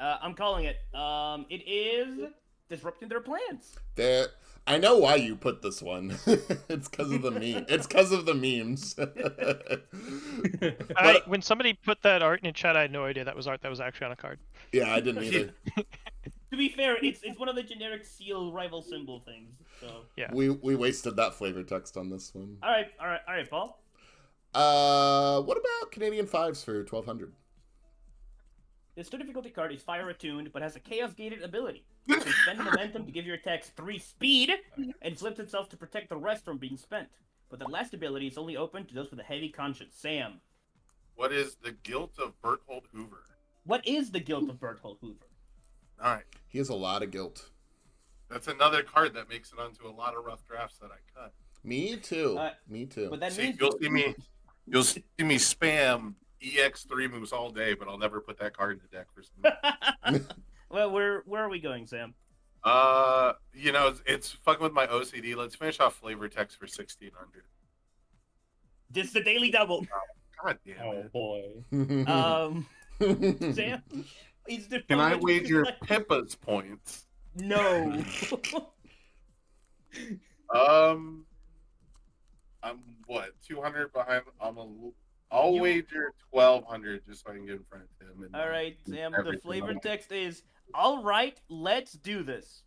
I'm calling it. It is disrupting their plans. I know why you put this one. It's because of the meme. It's because of the memes. When somebody put that art in chat, I had no idea that was art that was actually on a card. Yeah, I didn't either. To be fair, it's one of the generic seal rival symbol things. So Yeah. We wasted that flavor text on this one. all right, Paul. What about Canadian Fives for 1200? This 2 difficulty card is fire attuned, but has a chaos gated ability. You can spend momentum to give your attacks 3 speed, and flips itself to protect the rest from being spent. But the last ability is only open to those with a heavy conscience. Sam. What is the guilt of Berthold Hoover? What is the guilt of Berthold Hoover? All right. He has a lot of guilt. That's another card that makes it onto a lot of rough drafts that I cut. Me too. Me too. But that See, means you'll see me spam EX3 moves all day, but I'll never put that card in the deck for some reason. Well, where are we going, Sam? It's fucking with my OCD. Let's finish off flavor text for 1600. This is the daily double. God damn Oh it. boy. Sam? Is there Can no I way to wager select- Pippa's points? No. I'm what, 200 behind? I'll wager 1200 just so I can get in front of him. And All right, Sam. The everything flavor on it. text is, all right, let's do this.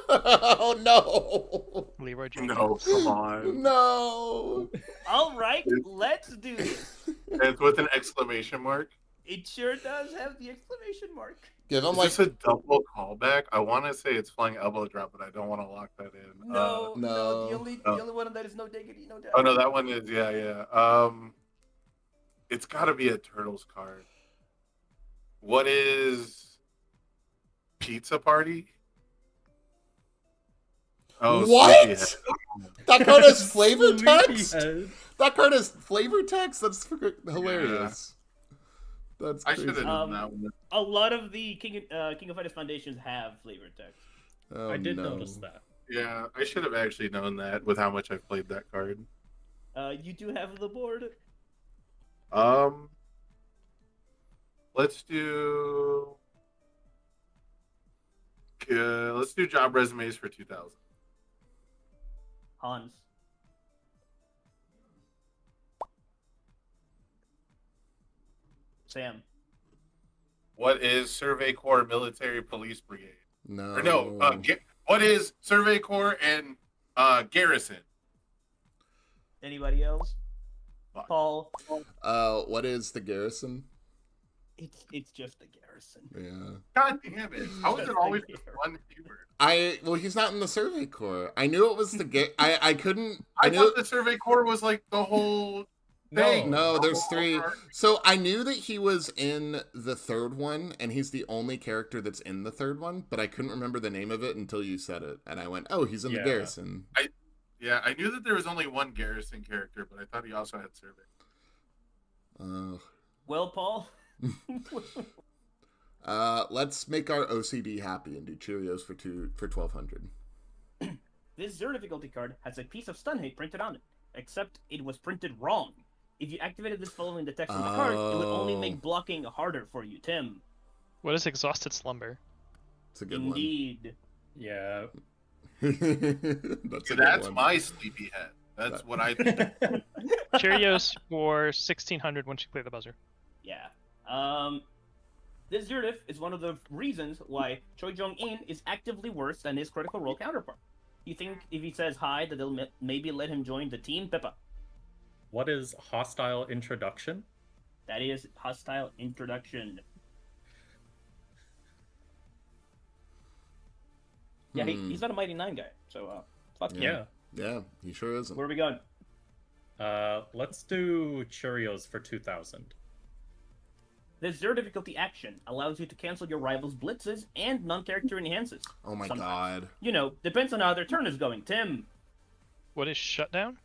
Oh no! Leroy Jenkins. No, come on. No! All right, let's do this. And it's with an exclamation mark. It sure does have the exclamation mark. Give him Is like this a double callback? I want to say it's flying elbow drop, but I don't want to lock that in. No, no. The only one that is no diggity, no doubt. Oh no, that one is yeah. It's got to be a Turtles card. What is Pizza Party? Oh, what? Sleepyhead. That card has flavor text. Sleepyhead. That card has flavor text. That's hilarious. That's I crazy. should have known that one. A lot of the King of Fighters foundations have flavor text. Oh, I did no. notice that. Yeah, I should have actually known that with how much I've played that card. You do have the board. Let's do job resumes for 2000. Hans. Sam. What is Survey Corps Military Police Brigade? No. Or no, what is Survey Corps and Garrison. Anybody else? Fuck. Paul. What is the Garrison? It's just the Garrison. Yeah. God damn it! How is it always just one keyword? Well, he's not in the Survey Corps. I knew it was the I couldn't. I knew thought the Survey Corps was like the whole thing. No, there's 3. So I knew that he was in the 3rd one, and he's the only character that's in the 3rd one, but I couldn't remember the name of it until you said it, and I went, "Oh, he's in the Garrison." I knew that there was only one Garrison character, but I thought he also had Survey. Well, Paul. Let's make our OCD happy and do Cheerios for 1200. This Zero difficulty card has a piece of stun hate printed on it, except it was printed wrong. If you activated this following the text of the card, it would only make blocking harder for you, Tim. What is Exhausted Slumber? It's a good Indeed. Yeah. one. That's my sleepyhead. That's what I think. Cheerios for 1600 once you play the buzzer. Yeah. This Zero diff is one of the reasons why Choi Jong-in is actively worse than his Critical Role counterpart. You think if he says hi that they'll maybe let him join the team, Pippa? What is hostile introduction? That is hostile introduction. Yeah, he's not a Mighty Nine guy, so fuck Yeah. Yeah, he sure isn't. Where are we going? Let's do Cheerios for 2000. This Zero difficulty action allows you to cancel your rival's blitzes and non-character enhances. Oh my Sometimes. god. You know, depends on how their turn is going. Tim. What is Shutdown?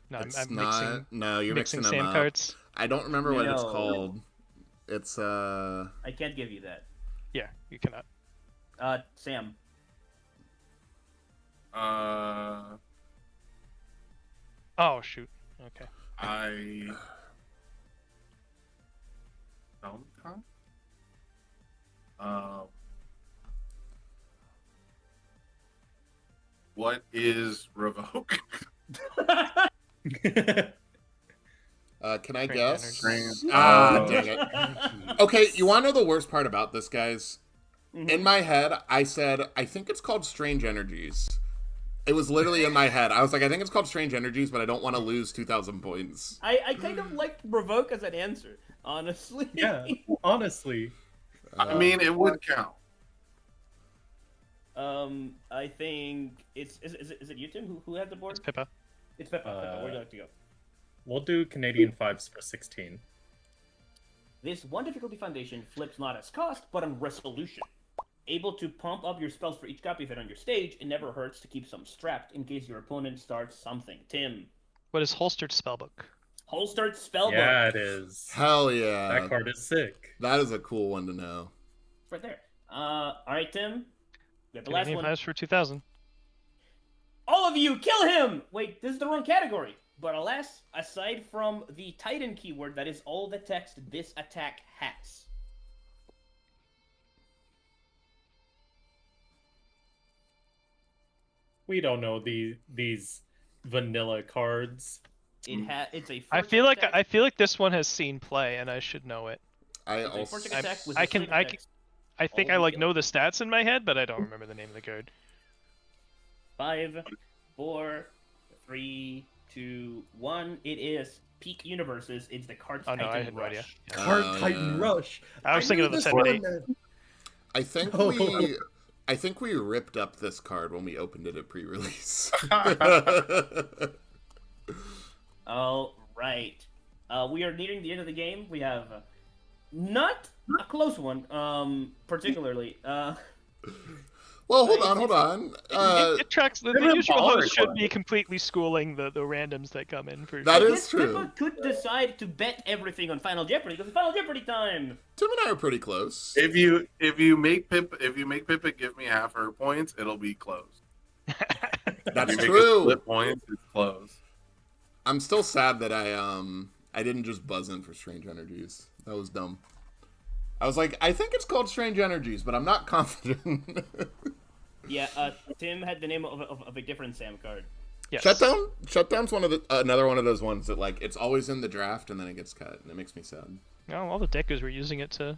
No, It's I'm not. mixing. No, you're mixing mixing them Sam up. cards. I don't remember what it's No. called. It's I can't give you that. Yeah, you cannot. Sam. Oh shoot. Okay. I don't know. What is revoke? can I Strange guess? energy. Dang it. Okay, you want to know the worst part about this, guys? In my head, I said, I think it's called Strange Energies. It was literally in my head. I was like, I think it's called Strange Energies, but I don't want to lose 2,000 points. I kind of like revoke as an answer, honestly. Yeah, honestly. I mean, it would count. I think it's is it you, Tim, who had the board? It's Pippa. It's Pippa. Pippa. Where would you like to go? We'll do Canadian 5s for 16. This one difficulty foundation flips not as cost, but on resolution. Able to pump up your spells for each copy of it on your stage, it never hurts to keep some strapped in case your opponent starts something. Tim. What is Holstered Spellbook? Holstered Spellbook. Yeah, it is. Hell yeah. That card is sick. That is a cool one to know. It's right there. Alright, Tim. We have the last Canadian one. 5s for 2000. All of you, kill him! Wait, this is the wrong category. But alas, aside from the Titan keyword, that is all the text this attack has. We don't know these vanilla cards. It's a. I feel like this one has seen play, and I should know it. I It's a also. forcing attack with I the can- flavor I can- text. I think All I the like skill. know the stats in my head, but I don't remember the name of the card. 5, 4, 3, 2, 1. It is Peak Universes. It's the Card Oh, Titan no, I had no Rush. idea. Card Oh, Titan yeah. Rush. I was thinking of the 10-8. I think we. I think we ripped up this card when we opened it at pre-release. All right. We are nearing the end of the game. We have not a close one, particularly. Well, hold on. It tracks. The They're usual baller host should cards. be completely schooling the randoms that come in for. That sure. is true. Pippa could decide to bet everything on Final Jeopardy because it's Final Jeopardy time. Tim and I are pretty close. If you make Pippa give me half her points, it'll be close. That's if you make true. Us split points, it's close. I'm still sad that I didn't just buzz in for Strange Energies. That was dumb. I was like, I think it's called Strange Energies, but I'm not confident. Yeah, Tim had the name of a different Sam card. Yes. Shutdown's one of the another one of those ones that like it's always in the draft and then it gets cut and it makes me sad. No, all the Dekus were using it to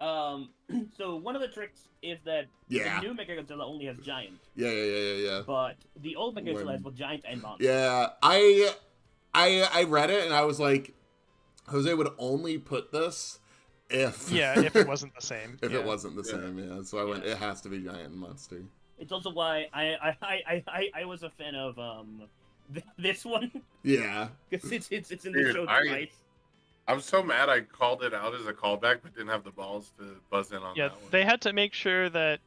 So one of the tricks is that Yeah. the new Mechagodzilla only has giant, Yeah. but the old Mechagodzilla When- has both giant and monster. Yeah, I read it and I was like, Jose would only put this if if it wasn't the same. if yeah. it wasn't the same. Yeah, so I went. It has to be giant and monster. It's also why I was a fan of this one Yeah. because it's in the Dude, show I- twice. I'm so mad I called it out as a callback, but didn't have the balls to buzz in on Yeah, that one. they had to make sure that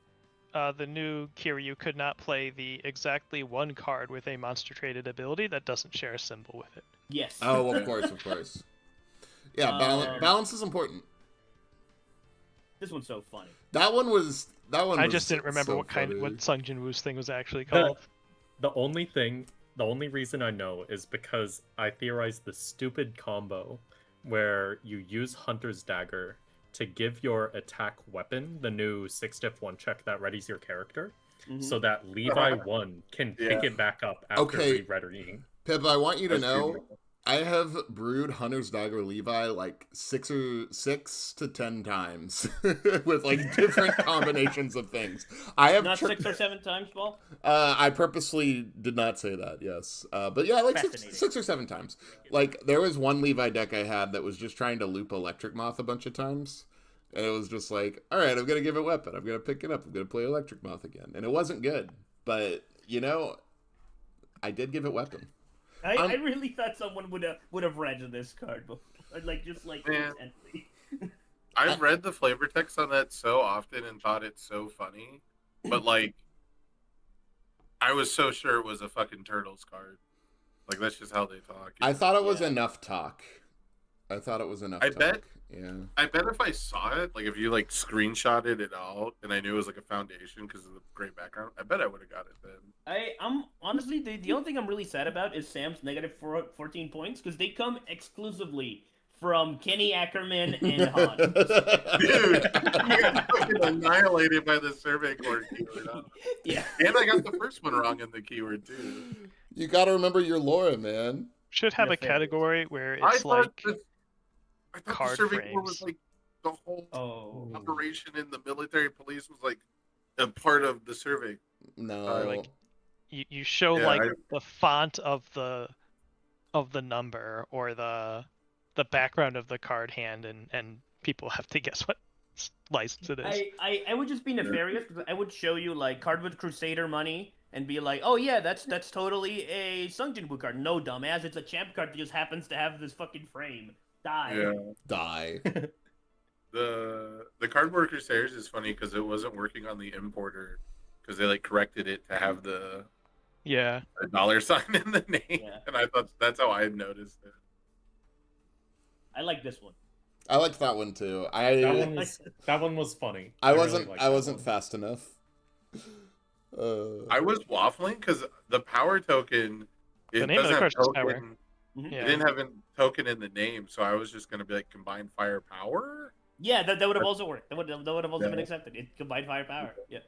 the new Kiryu could not play the exactly one card with a monster traded ability that doesn't share a symbol with it. Yes. Oh, of course. Yeah, balance is important. This one's so funny. That one was. I just didn't remember so what kind funny. what Sung Jin Woo's thing was actually called. The only reason I know is because I theorized the stupid combo where you use Hunter's Dagger to give your attack weapon the new 6-diff 1 check that readies your character, so that Levi 1 can pick Yeah. it back up after Okay. re-readying. Pip, I want you to That's know, beautiful. I have brewed Hunter's Dagger Levi like 6 to 10 times with like different combinations of things. I have Not 6 or 7 times, Paul. I purposely did not say that. Yes, but yeah, like Fascinating. 6 or 7 times. Like there was one Levi deck I had that was just trying to loop Electric Moth a bunch of times, and it was just like, all right, I'm gonna give it weapon. I'm gonna pick it up. I'm gonna play Electric Moth again, and it wasn't good. But you know, I did give it weapon. I really thought someone would have read this card before, just Man. intently. I've read the flavor text on that so often and thought it's so funny, but like, I was so sure it was a fucking Turtles card. Like that's just how they talk. I thought it was Yeah. enough talk. I I talk. bet- Yeah. I bet if I saw it, like if you like screenshotted it out, and I knew it was like a foundation because of the great background, I bet I would have got it then. I'm honestly the only thing I'm really sad about is Sam's negative 14 points because they come exclusively from Kenny Ackerman and Han. Dude, you got fucking annihilated by the survey cord keyword. Huh? Yeah. And I got the first one wrong in the keyword too. You got to remember your Laura, man. Should have Yeah, a fair. category where I it's thought like I thought card the survey cord was frames. like the whole Oh. operation in the military police was like a part of the survey. No. like you show Yeah, like I- the font of the number or the background of the card hand and people have to guess what license it is. I would just be nefarious because I would show you like Cardwood Crusader money and be like, oh yeah, that's totally a Sung Jin Woo card. No, dumbass, it's a champ card that just happens to have this fucking frame. Die. Yeah. Die. The Cardboard Crusaders is funny because it wasn't working on the importer because they like corrected it to have the Yeah. dollar sign in the name, Yeah. and I thought that's how I had noticed it. I like this one. I liked that one too. That one was funny. I really wasn't liked I that wasn't one. fast enough. I was waffling because the power token. It The name of the doesn't have card's power. token. Mhm. It Yeah. didn't have a token in the name, so I was just gonna be like combined fire power. Yeah, that would have also worked. That would have also Yeah. been accepted. It combined firepower. Yeah.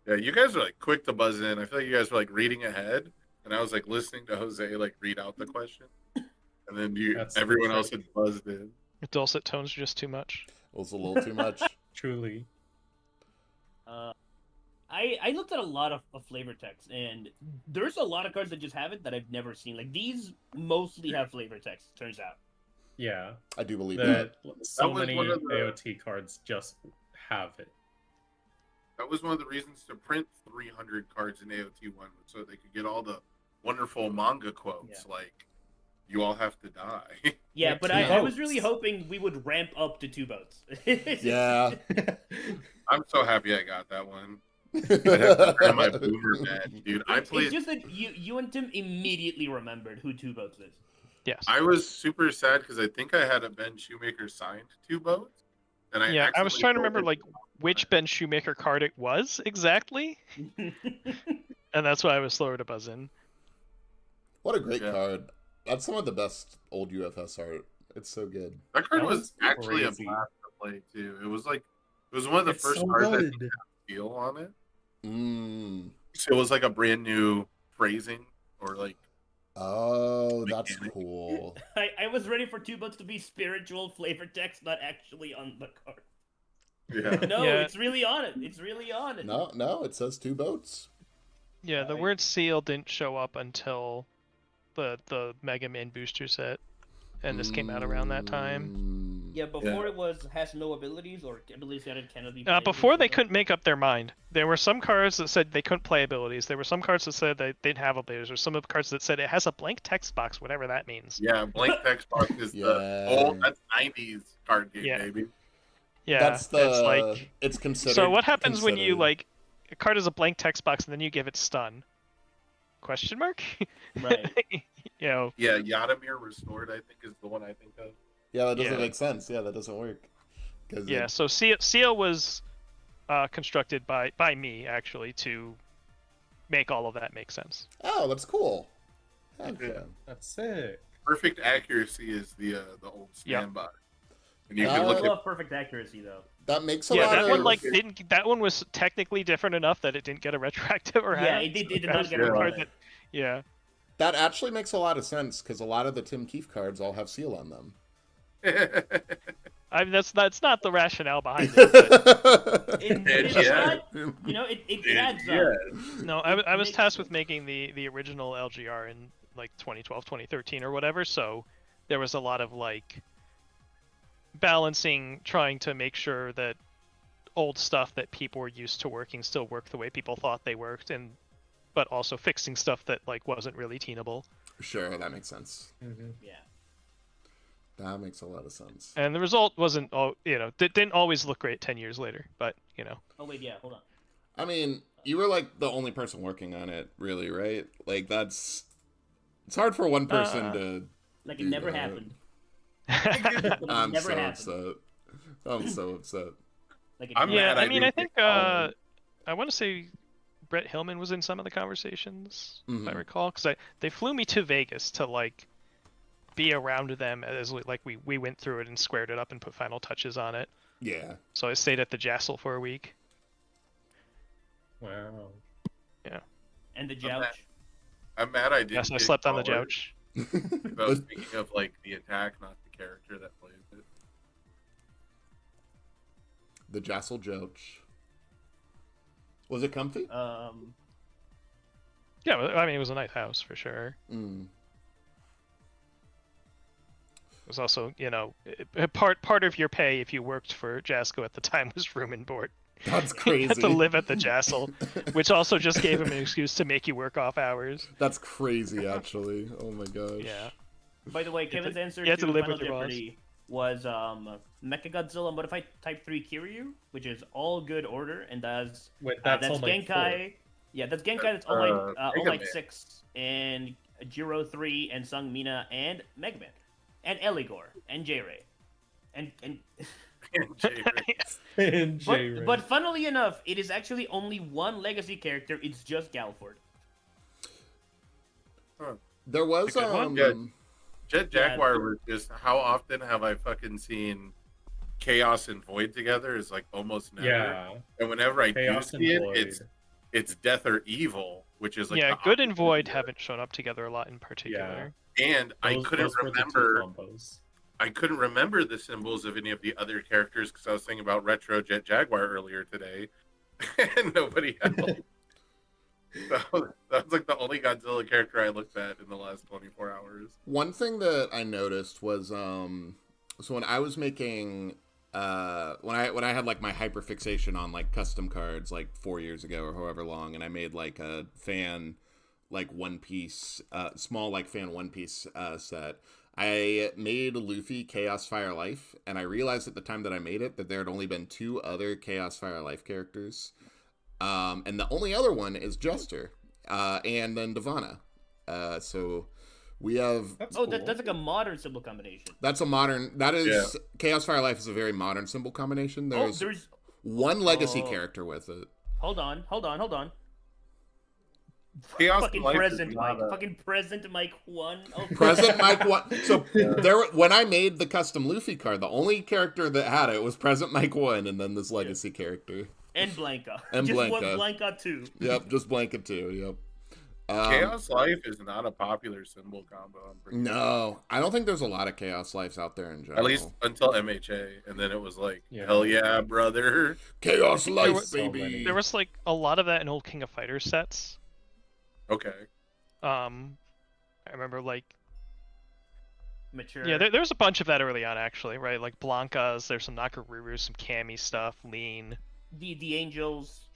Yeah, you guys were like quick to buzz in. I feel like you guys were like reading ahead, and I was like listening to Jose like read out the question, and then That's everyone the else trick. had buzzed in. Dulcet tones are just too much. It was a little too much. Truly. I looked at a lot of flavor text, and there's a lot of cards that just have it that I've never seen. Like these mostly have flavor text. Turns out. Yeah. I do believe that. That so was many one of the- AOT cards just have it. That was one of the reasons to print 300 cards in AOT 1, so they could get all the wonderful manga quotes like, you all have to die. Yeah, Yeah, but two I was really boats. hoping we would ramp up to 2 boats. Yeah. I'm so happy I got that one. I'd have to print my boomer badge, dude. I It's played. just that you and Tim immediately remembered who 2 boats is. Yes. I was super sad because I think I had a Ben Shoemaker signed 2 boats. And Yeah, I was accidentally trying to sold remember it. like which Ben Shoemaker card it was exactly, and that's why I was slower to buzz in. What a great Yeah. card. That's some of the best old UFS art. It's so good. That card That was was actually crazy. a blast to play too. It was one of the It's first so cards that good. had feel on it. Mm. So it was like a brand new phrasing or like Oh, that's Mechanic. Yeah. No, Yeah. it's really on it. It's really on it. No, it says 2 boats. Yeah, the Right. word seal didn't show up until the Mega Man booster set, and this came out around that time. Yeah, before it was has no abilities or abilities that cannot be. Before they couldn't make up their mind. There were some cards that said they couldn't play abilities. There were some cards that said they didn't have abilities. Or some of the cards that said it has a blank text box, whatever that means. Yeah, blank text box is the Yeah. old. That's 90s card game, Yeah. baby. Yeah, That's the. it's like. It's considered. So what happens when you considered- like a card is a blank text box and then you give it stun? Question mark? Right. You know. Yeah, Yadamir Restored, I think, is the one I think of. Yeah, that doesn't Yeah. make sense. Yeah, that doesn't work. 'Cause Yeah. So Seal was constructed by me actually to make all of that make sense. Oh, that's cool. Heck Yeah. yeah. That's sick. Perfect accuracy is the old Yep. standby. And you I can I look at love perfect accuracy though. That makes a Yeah, lot that of. one like didn't. That one was technically different enough that it didn't get a retroactive or Yeah, had it did some not get card a card that- Yeah. That actually makes a lot of sense because a lot of the Tim Keefe cards all have seal on them. I mean, that's not the rationale behind it. But, It's Yeah. not, you know, it adds yeah. up. no, I was makes tasked with sense. making the original LGR in like 2012, 2013 or whatever. So there was a lot of like balancing, trying to make sure that old stuff that people were used to working still worked the way people thought they worked, and but also fixing stuff that like wasn't really teenable. Sure, that makes sense. Yeah. That makes a lot of sense. And the result wasn't all, didn't always look great 10 years later, but Oh wait, yeah. Hold on. I mean, you were like the only person working on it, really, right? Like it's hard for one person to. Like it do never that. happened. I'm never so happened. upset. I'm so upset. Like it I'm never yeah, mad I I mean, I didn't think get called. I want to say Brett Hillman was in some of the conversations, if I Mhm. recall, because they flew me to Vegas to like be around them as like we went through it and squared it up and put final touches on it. Yeah. So I stayed at the Jassel for a week. Wow. And the I'm jouch. mad. I'm mad I didn't. Yes, I get slept on the called. couch. I was thinking of like the attack, not the character that plays it. The Jassel Joach. Was it comfy? Yeah, I mean, it was a nice house for sure. Mm. It was also, part of your pay if you worked for Jasco at the time was room and board. That's You had to crazy. live at the Jassel, which also just gave him an excuse to make you work off hours. That's crazy, actually. Oh my gosh. Yeah. By the way, Kevin's answer you had to to live Final with your boss. Jeopardy was Mechagodzilla Modified Type 3 Kiryu, which is all good order and does Wait, that's that's all like Genkai. Yeah, that's Genkai. That's All Mega Might Man. 6 and Jiro 3 and Sung Mina and Mega Man and Eligor and J-Ray and J-Ray. but funnily enough, it is actually only one legacy character. It's just Galford. There was A good one? Yeah. Jet Yeah. Jaguar was just how often have I fucking seen Chaos and Void together is like almost never. Yeah. And whenever I Chaos do and see it, Void. it's Death or Evil, which is like Yeah, the Good and opposite Void of haven't shown up together a lot in particular. And I Those- couldn't those were the two remember. combos. I couldn't remember the symbols of any of the other characters because I was thinking about Retro Jet Jaguar earlier today, and nobody else. That was like the only Godzilla character I looked at in the last 24 hours. One thing that I noticed was so when I was making when I had like my hyperfixation on like custom cards like 4 years ago or however long, and I made like a fan like One Piece small like fan One Piece set. I made Luffy Chaos Fire Life, and I realized at the time that I made it that there had only been 2 other Chaos Fire Life characters. And the only other one is Jester, and then Divana. So we have That's Oh, cool. that's like a modern symbol combination. that's a modern. That is Chaos Fire Life is a very modern symbol combination. Oh, There's there's. one legacy Oh. character with it. Hold on. Chaos Fucking Life is present not Mike. a- Fucking present Mike 1. Oh, Present Mike One. So there, when I made the custom Luffy card, the only character that had it was Present Mike One, and then this legacy character. And Blanca. And Just Blanca. one Blanca 2. Yep, just Blanket too. Yep. Chaos Life is not a popular symbol combo. I'm pretty sure. No, I don't think there's a lot of Chaos Lives out there in general. At least until MHA, and then it was like, Yeah. hell yeah, brother. Chaos there Life, was so baby. many. There was like a lot of that in old King of Fighters sets. Okay. I remember like Mature. yeah, there was a bunch of that early on actually, right? Like Blanca's, there's some Nakaruru, some Cammy stuff, Lean. The Angels.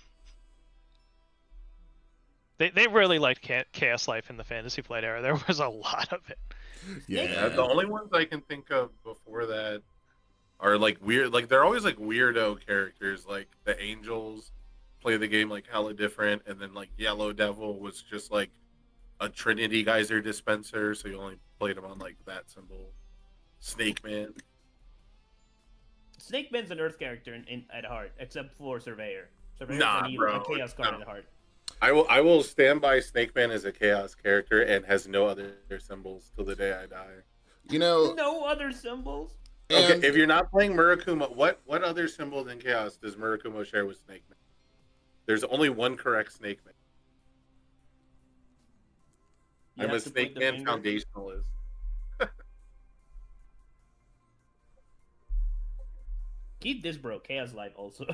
They really liked Chaos Life in the Fantasy Flight era. There was a lot of it. Yeah, the only ones I can think of before that are like weird. Like they're always like weirdo characters. Like the Angels play the game like hella different, and then like Yellow Devil was just like a Trinity Geyser dispenser, so you only played him on like that symbol. Snake Man. Snake Man's an Earth character at heart, except for Surveyor. Surveyor's Nah, a bro, Chaos card no. at heart. I will stand by Snake Man as a Chaos character and has no other symbols till the day I die. You know, No other symbols. and Okay, if you're not playing Murakumo, what other symbol than Chaos does Murakumo share with Snake Man? There's only one correct Snake Man. You I'm have a to Snake put the Man finger. foundationalist. Keep this, bro. Chaos Life also.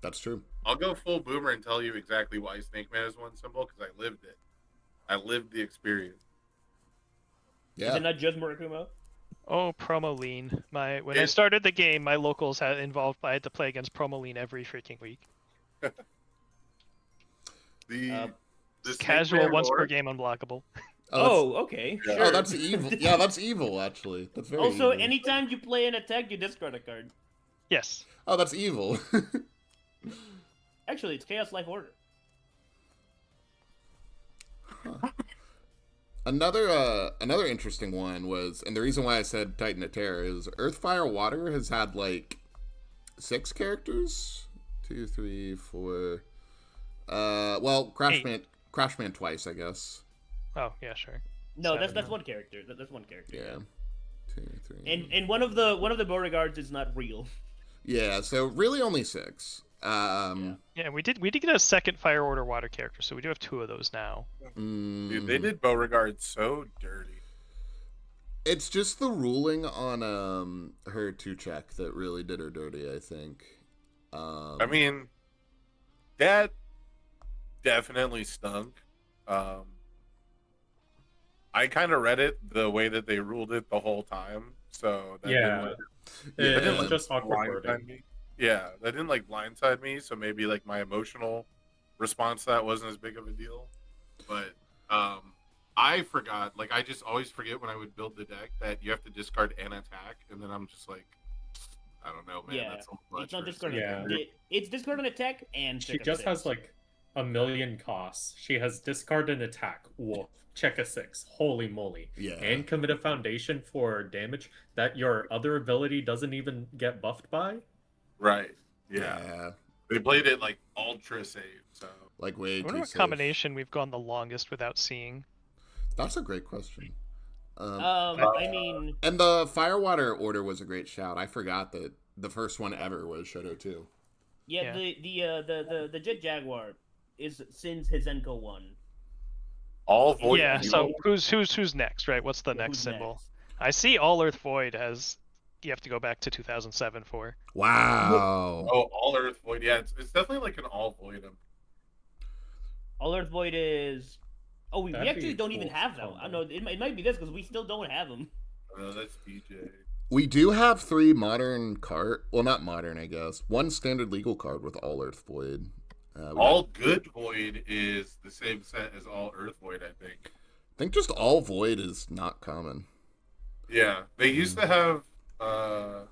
that's true. I'll go full boomer and tell you exactly why Snake Man is one symbol because I lived it. I lived the experience. Is Yeah. it not just Murakumo? Oh, Promo Lean. When I It- started the game, my locals had involved. I had to play against Promo Lean every freaking week. The Snake Casual Man once per horde- game, unblockable. Oh, okay. Yeah. Sure. Oh, that's evil. Yeah, that's evil. Actually, that's very. Also, evil. anytime you play an attack, you discard a card. Yes. Oh, that's evil. Actually, it's Chaos Life Order. Another interesting one was, and the reason why I said Titan of Terror is Earth, Fire, Water has had like 6 characters. 2, 3, 4. Well, Crashman twice, I guess. Oh yeah, sure. No, Seven, that's no. one character. That's one character. Yeah. 2, 3. And one of the Beauregards is not real. Yeah, so really only 6. Yeah, we did get a second Fire Order Water character, so we do have 2 of those now. Dude, they did Beauregard so dirty. It's just the ruling on her 2-check that really did her dirty, I think. I mean, that definitely stunk. I kind of read it the way that they ruled it the whole time, so that Yeah. didn't, Yeah. It's just awkward blindside wording. me. Yeah, that didn't like blindside me, so maybe like my emotional response to that wasn't as big of a deal. But I forgot, like I just always forget when I would build the deck that you have to discard an attack, and then I'm just like, I don't know, man. Yeah, That's so much It's not for a discard single Yeah. an group. attack. It's discard an attack and She check a just 6. has like a million costs. She has discard an attack. Woof. Check a 6. Holy moly. Yeah. And commit a foundation for damage that your other ability doesn't even get buffed by. Right. Yeah. They played it like ultra safe, so Like way I wonder too what safe. combination we've gone the longest without seeing. That's a great question. I mean, And the Firewater Order was a great shout. I forgot that the first one ever was Shoto 2. yeah, Yeah. the Jet Jaguar is since Hizenko 1. all void. Yeah. So who's next, right? What's the Yeah, next who's symbol? next? I see All Earth Void as you have to go back to 2007 for. Wow. Oh, all Earth Void. Yeah, it's definitely like an all void. All Earth Void is. Oh, we That'd actually be don't even cool have them. combo. I know it might be this because we still don't have them. That's DJ. We do have 3 modern card. Well, not modern, I guess. 1 standard legal card with All Earth Void. All good void is the same set as all Earth Void, I think. I think just All Void is not common. Yeah, they used to have. Well,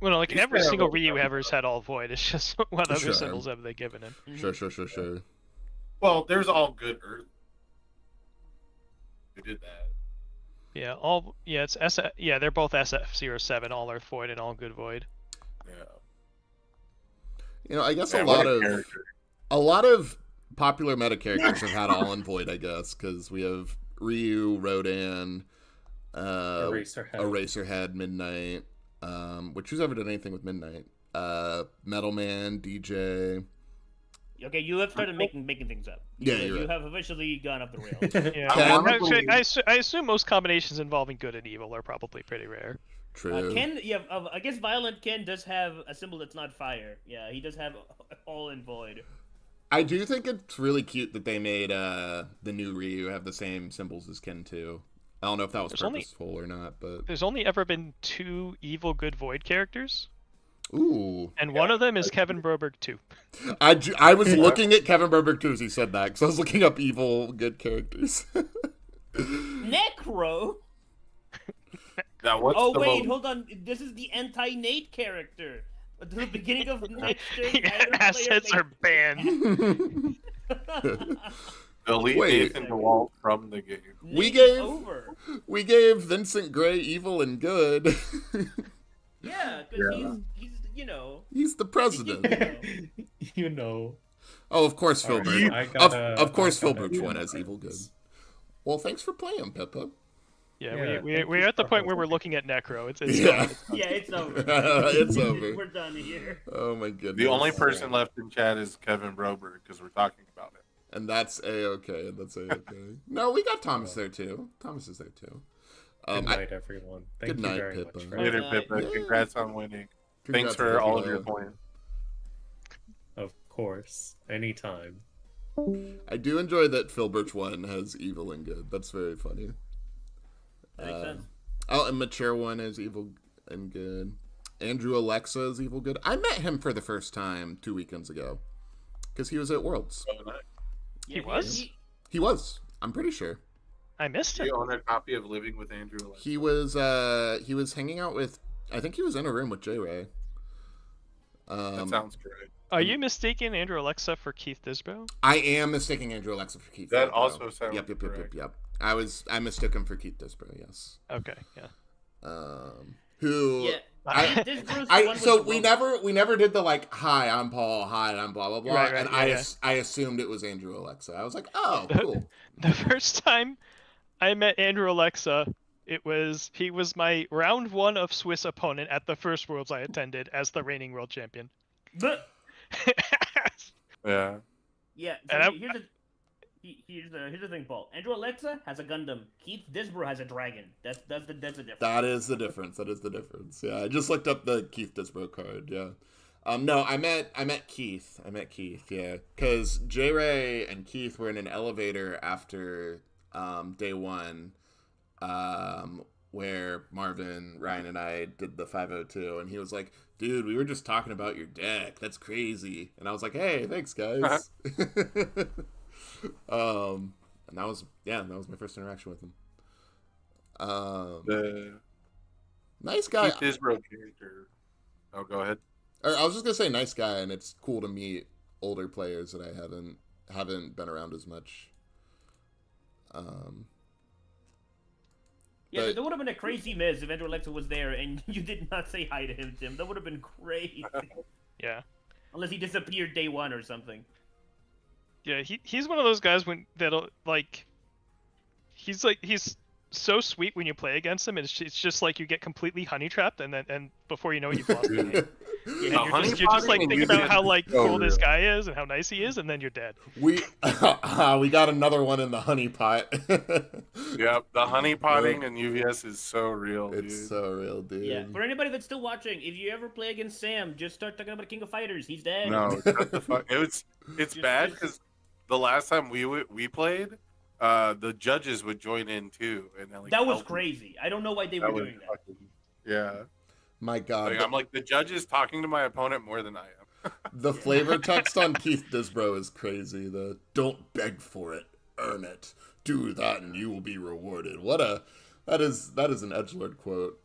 no, like Used to every have single all Ryu kinds of ever's stuff. had All Void. It's just what other Sure. symbols have they given him? Sure. Well, there's all good Earth. They did that. Yeah, it's SF. Yeah, they're both SF07, All Earth Void and All Good Void. Yeah. You know, I guess Man, a what lot character. of popular meta characters have had All in Void, I guess, because we have Ryu, Rodan, Eraserhead, Midnight, which who's ever done anything with Midnight? Metal Man, DJ. Okay, you have started making things up. Yeah, you're You right. have officially gone off the rails. Yeah. Ken? Actually, I assume most combinations involving good and evil are probably pretty rare. True. Ken, yeah, I guess Violent Ken does have a symbol that's not fire. Yeah, he does have all in void. I do think it's really cute that they made the new Ryu have the same symbols as Ken too. I don't know if that was There's only- purposeful or not, but There's only ever been 2 evil good void characters, ooh, and one of them is Kevin Broberg too. I was looking at Kevin Berberg too as he said that because I was looking up evil good characters. Necro. Now, what's Oh the wait, most- hold on. This is the anti-Nate character. At the beginning of next turn, Yeah, assets are banned. delete Wait. Nathan DeWalt from the game? We Nate gave- over. We gave Vincent Gray evil and good. Yeah, because Yeah. he's you know. He's the president. You know. Oh, of course, Phil Alright, Birch. I gotta- Of course, I Phil gotta Birch do won as this. evil good. Well, thanks for playing, Pippa. Yeah, Yeah, we're at the point where we're looking at Necro. It's Yeah. Yeah, it's over. It's over. We're done here. Oh my goodness. The only person left in chat is Kevin Broberg because we're talking about it. And that's A-okay. That's A-okay. No, we got Thomas there too. Thomas is there too. Good night, everyone. Thank Good you night, very Pippa. much. For Later, night. Pippa. Yeah. Congrats on winning. Congrats, Thanks for all of Pippa. your points. Of course, anytime. I do enjoy that Phil Birch one has evil and good. That's very funny. That makes sense. Oh, and Mature one is evil and good. Andrew Alexa is evil good. I met him for the first time 2 weekends ago because he was at Worlds. Oh, nice. He was? He was. I'm pretty sure. I missed Do it. you own a copy of Living with Andrew Alexa? He was hanging out with. I think he was in a room with J Ray. That sounds great. Are you mistaking Andrew Alexa for Keith Disbrow? I am mistaking Andrew Alexa for Keith. That Disbrow. also sounds Yep. correct. I mistook him for Keith Disbrow. Yes. Okay, yeah. Who? Yeah. This Bruce I one so was we wrong. never did the like, hi, I'm Paul, hi, I'm blah blah blah, Right, and yeah. I assumed it was Andrew Alexa. I was like, oh, cool. The first time I met Andrew Alexa, he was my round 1 of Swiss opponent at the first Worlds I attended as the reigning world champion. But Yeah. yeah, And so I- here's the thing, Paul. Andrew Alexa has a Gundam. Keith Disbrow has a dragon. That's the difference. That is the difference. That is the difference. Yeah, I just looked up the Keith Disbrow card. Yeah. No, I met Keith. I met Keith. Yeah, because J Ray and Keith were in an elevator after day 1, where Marvin, Ryan, and I did the 502, and he was like, "Dude, we were just talking about your deck. That's crazy." And I was like, "Hey, thanks, guys." And that was my first interaction with him. The Nice guy. Keith Disbrow character. Oh, go ahead. Or I was just gonna say nice guy, and it's cool to meet older players that I haven't been around as much. Yeah, But- there would have been a crazy miss if Andrew Alexa was there and you did not say hi to him, Tim. That would have been crazy. Yeah. Unless he disappeared day 1 or something. Yeah, he's one of those guys that'll he's so sweet when you play against him, and it's just like you get completely honey trapped, and before you know it, you've lost the game. And No, you're just honeypotting like and thinking using about how it is cool so this real. guy is and how nice he is, and then you're dead. We we got another one in the honey pot. Yep, the honey potting in UVS is so real, dude. It's so real, dude. Yeah. For anybody that's still watching, if you ever play against Sam, just start talking about King of Fighters. He's dead. No, shut the fuck. It's bad because the last time we played, the judges would join in too, and then, like, That was help. crazy. I don't know why they were That was doing that. fucking, yeah. My God, Like, I'm like, the judge is talking to my opponent more than I am. the flavor text on Keith Disbrow is crazy. The "don't beg for it, earn it. Do that, and you will be rewarded." That is an edgelord quote,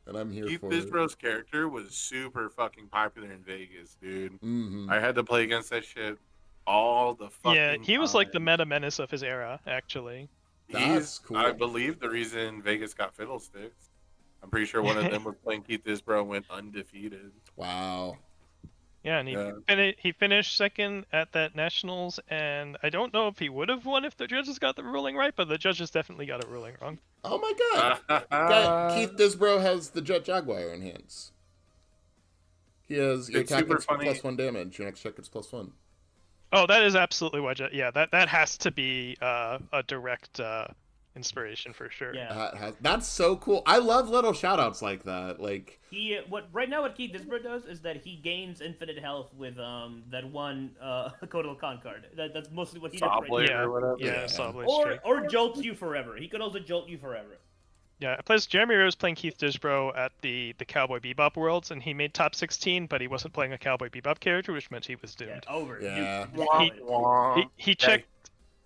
and I'm here Keith for it. Disbrow's character was super fucking popular in Vegas, dude. Mm-hmm. I had to play against that shit all the fucking Yeah, he was like the time. meta menace of his era, actually. That's cool. I believe the reason Vegas got Fiddlesticks. I'm pretty sure one of them was playing Keith Disbrow and went undefeated. Wow. Yeah, and he finished second at that nationals, and I don't know if he would have won if the judges got the ruling right, but the judges definitely got it ruling wrong. Oh my God. Keith Disbrow has the Jet Jaguar in hands. He has your It's attack super gets funny. +1 damage. Your next check gets +1. Oh, that is absolutely what. Yeah, that has to be a direct inspiration for sure. Yeah. That's so cool. I love little shout outs like that. Like, What Keith Disbro does is that he gains infinite health with that one Kotal Khan card. That's mostly what he does Saw right blade now. Yeah, or whatever. yeah, Yeah. Saw Blade Strike. Or jolts you forever. He could also jolt you forever. Yeah, I plays Jeremy Rose playing Keith Disbro at the Cowboy Bebop Worlds, and he made top 16, but he wasn't playing a Cowboy Bebop character, which meant he was Yeah, doomed. over. Yeah. Wah, wah. He checked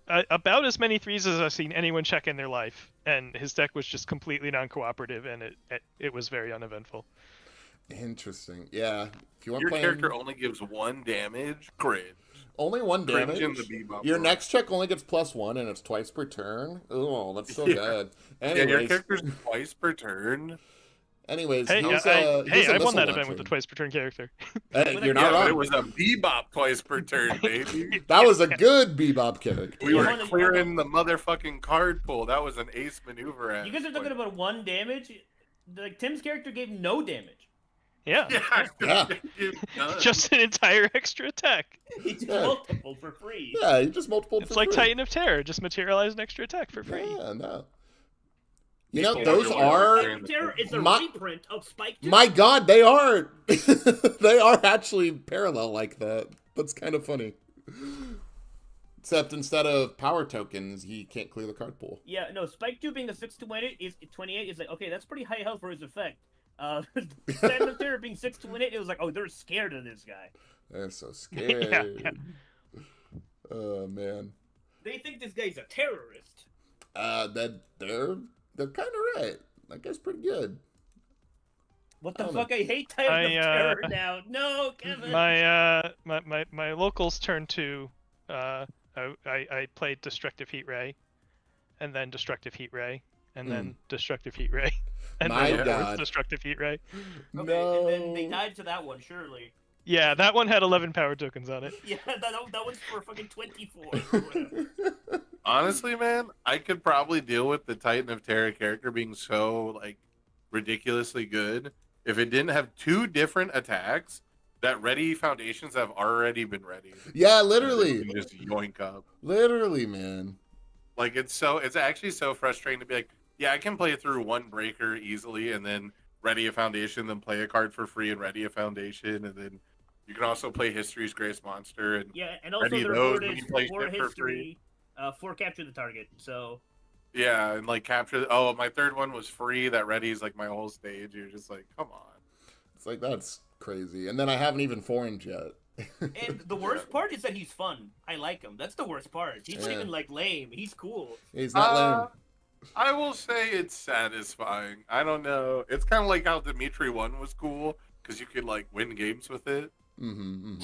about as many threes as I've seen anyone check in their life, and his deck was just completely non-cooperative, and it was very uneventful. interesting. Yeah. If you want Your playing character only gives 1 damage. Cringe. only 1 Cringe damage, in the Bebop your world. next check only gets +1, and it's twice per turn. Oh, that's so Yeah. good. Yeah, your Anyways, character's twice per turn. anyways, Hey, he's I a won that missile event with the launcher. twice per turn character. With a You're Yeah, not but wrong. it was a Bebop twice per turn, baby. That was a good Bebop character. We Yeah, were hold on, clearing the motherfucking card pool. That was an ace maneuver. At You guys are talking about 1 damage. Like Tim's character gave no damage. Yeah, Yeah. just an entire extra attack. He did Yeah. multiple for free. Yeah, he just multiplied It's for like free. Titan of Terror, just materialize an extra attack for free. Yeah, no. You know, People those wonder why are they're in the Terror is a My- reprint of Spike 2. my God, they are they are actually parallel like that. That's kind of funny. Except instead of power tokens, he can't clear the card pool. Yeah, no, Spike 2 being a 6-28 is 28 is like, okay, that's pretty high health for his effect. Titan of Terror being 6-28, it was like, oh, they're scared of this guy. They're so scared. Yeah. Oh man. They think this guy's a terrorist. They're kind of right. That guy's pretty good. What the I don't fuck? I hate Titan of Terror I, now. No, Kevin. My locals turned to I played Destructive Heat Ray, and then Destructive Heat Ray, and then Destructive Heat Ray, and My then God. Destructive Heat Ray. Okay, No. and then they died to that one, surely. Yeah, that one had 11 power tokens on it. Yeah, that one's for fucking 24. Or whatever. Honestly, man, I could probably deal with the Titan of Terror character being so like ridiculously good if it didn't have 2 different attacks that ready foundations have already been ready. Yeah, And literally. you can just yoink up. Literally, man. Like it's actually so frustrating to be like, yeah, I can play through 1 breaker easily and then ready a foundation, then play a card for free and ready a foundation, and then you can also play History's Greatest Monster and Yeah, and also Any of their those board when is you play 4 shit for history, 4 capture the target. So yeah, and like capture. Oh, my third one was free. That readies like my whole stage. You're just like, come on. It's like, that's crazy. And then I haven't even formed yet. and the worst part is that he's fun. I like him. That's the worst part. He's not Yeah. even like lame. He's cool. He's not lame. I will say it's satisfying. I don't know. It's kind of like how Dimitri 1 was cool because you could like win games with it. Mm-hmm.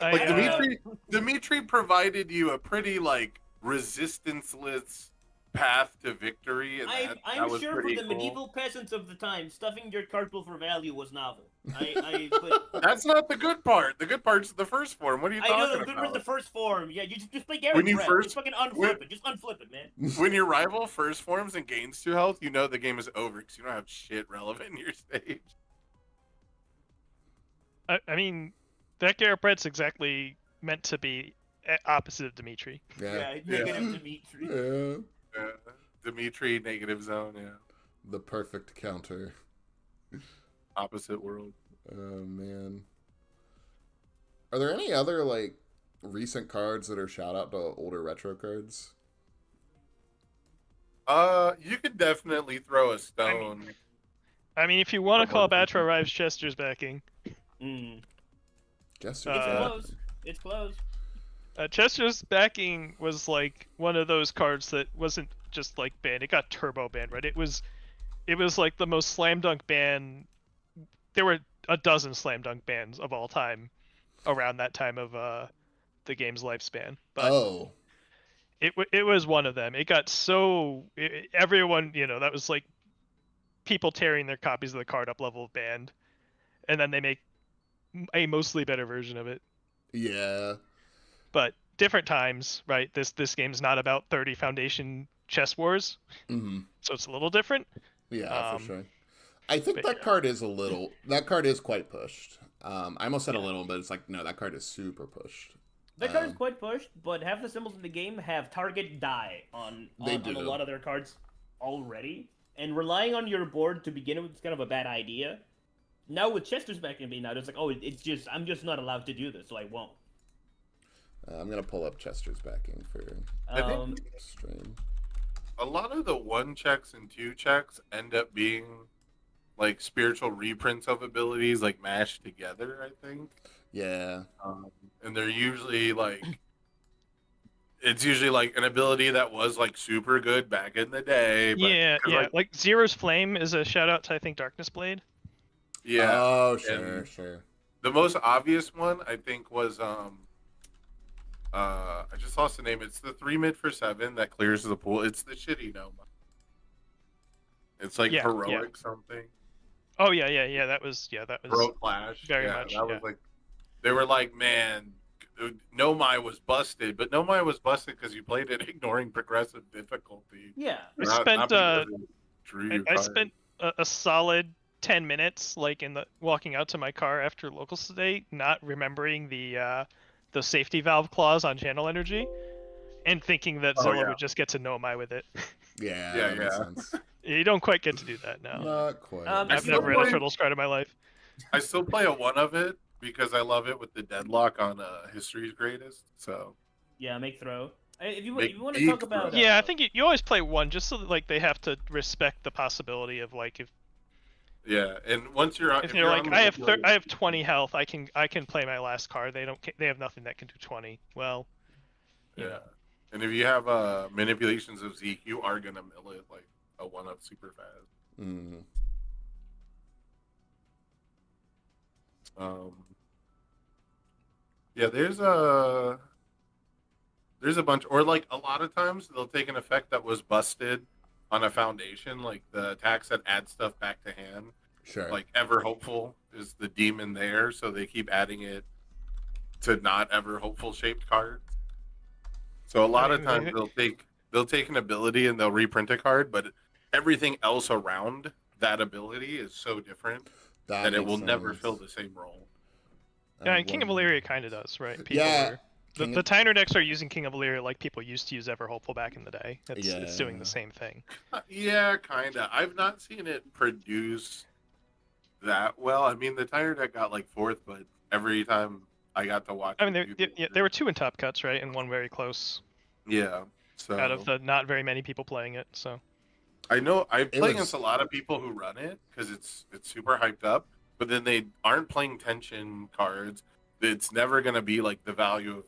I, Like uh, Dimitri provided you a pretty like resistanceless path to victory, and that I'm was sure for pretty the cool. medieval peasants of the time, stuffing your card pool for value was novel. But That's not the good part. The good part's the first form. What are you I know talking the good about? was the first form. Yeah, you just play Garrett When you Brett. first- Just fucking unflip it. Just unflip it, man. When your rival first forms and gains 2 health, you know the game is over because you don't have shit relevant in your stage. I mean, that Garrett Brett's exactly meant to be opposite of Dimitri. Yeah. Negative Dimitri. Yeah. Dimitri negative zone, yeah. The perfect counter. Opposite world. Oh, man. Are there any other, like, recent cards that are shout out to older retro cards? You could definitely throw a stone. I mean, if you want to call Batra Rives Chester's backing, Guess It's Uh, close. It's close. Chester's backing was like one of those cards that wasn't just like banned; it got turbo banned, right? It was like the most slam dunk ban. There were a dozen slam dunk bans of all time around that time of the game's lifespan, but Oh. it was one of them. It got so everyone, that was like people tearing their copies of the card up level of banned, and then they make a mostly better version of it. Yeah. But different times, right? This game's not about 30 Foundation chess wars, Mm-hmm. so it's a little different. Yeah, Um, for sure. I think but, that card is quite pushed. I almost said a little, but it's like, no, that card is super pushed. That card is quite pushed, but half the symbols in the game have target die on a lot of their cards already. And relying on your board to begin with is kind of a bad idea. Now with Chester's backing being out, it's like, oh, I'm just not allowed to do this, so I won't. I'm gonna pull up Chester's backing for stream. A lot of the 1 checks and 2 checks end up being like spiritual reprints of abilities, like mashed together, I think. Yeah. And they're usually like, it's usually like an ability that was like super good back in the day. But, yeah. Like Zero's Flame is a shout out to, I think, Darkness Blade. Yeah. Oh, sure. The most obvious one, I think, was I just lost the name. It's the 3 mid for 7 that clears the pool. It's the shitty Noma. It's like heroic something. Oh yeah. That was Heroic Flash. Very much. That was like, they were like, man, Nomai was busted, but Nomai was busted because you played it ignoring progressive difficulty. Yeah. I spent a solid 10 minutes, like walking out to my car after locals today, not remembering the safety valve clause on channel energy, and thinking that Zilla would just get to Nomai with it. Yeah. That makes sense. You don't quite get to do that now. Not quite. I've never read a Turtles card in my life. I still play a 1 of it because I love it with the deadlock on History's Greatest. So yeah, make throw. If you want to talk about I think you always play 1 just so that like they have to respect the possibility of like if and once you're on, if you're like I have 20 health, I can play my last card. They have nothing that can do 20. Well, yeah. And if you have manipulations of Zeke, you are gonna mill it like a 1-up super fast. Mm-hmm. Yeah, there's a bunch, or like a lot of times they'll take an effect that was busted on a foundation, like the attacks that add stuff back to hand. Sure. Like Ever Hopeful is the demon there, so they keep adding it to not Ever Hopeful shaped cards. So a lot of times they'll take an ability and they'll reprint a card, but everything else around that ability is so different that it will never fill the same role. Yeah, and King of Valyria kind of does, right? The Tyner decks are using King of Valyria like people used to use Ever Hopeful back in the day. It's doing the same thing. Yeah, kind of. I've not seen it produce that well. I mean, the Tyner deck got like 4th, but every time I got to watch. I mean, there were 2 in top cuts, right, and 1 very close. Yeah. So out of the not very many people playing it, so. I know I play against a lot of people who run it because it's super hyped up, but then they aren't playing tension cards. It's never going to be like the value of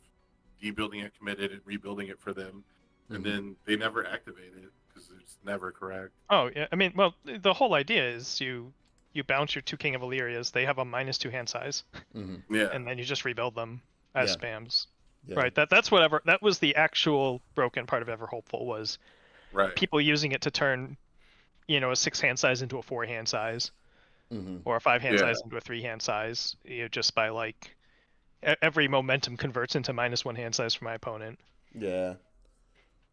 debuilding it committed and rebuilding it for them, and then they never activate it because it's never correct. Oh yeah, I mean, well, the whole idea is you bounce your 2 King of Valyrias. They have a -2 hand size, yeah, and then you just rebuild them as spams. Yeah. Right. That was the actual broken part of Ever Hopeful was people using it to turn, a 6 hand size into a 4 hand size, or a 5 hand size into a 3 hand size. Just by like every momentum converts into -1 hand size for my opponent. Yeah.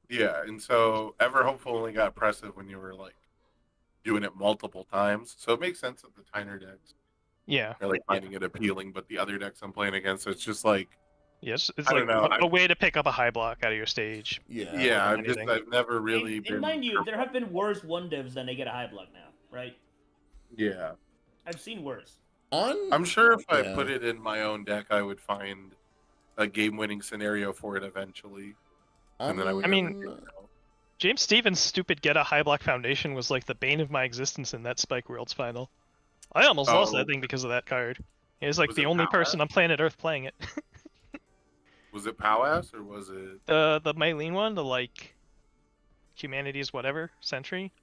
Yeah, and so Ever Hopeful only got oppressive when you were like doing it multiple times. So it makes sense that the Tyner decks are like finding it appealing, but the other decks I'm playing against, it's just like it's like a way to pick up a high block out of your stage. Yeah, I've never really been. And mind you, there have been worse 1-divs than they get a high block now, right? Yeah. I've seen worse. I'm sure if I put it in my own deck, I would find a game-winning scenario for it eventually. And then I would. James Stevens' stupid get a high block foundation was like the bane of my existence in that Spike Worlds final. I almost lost that thing because of that card. He was like the only person on planet Earth playing it. Was it POW-ass or was it the Mylene one, the like humanities whatever century?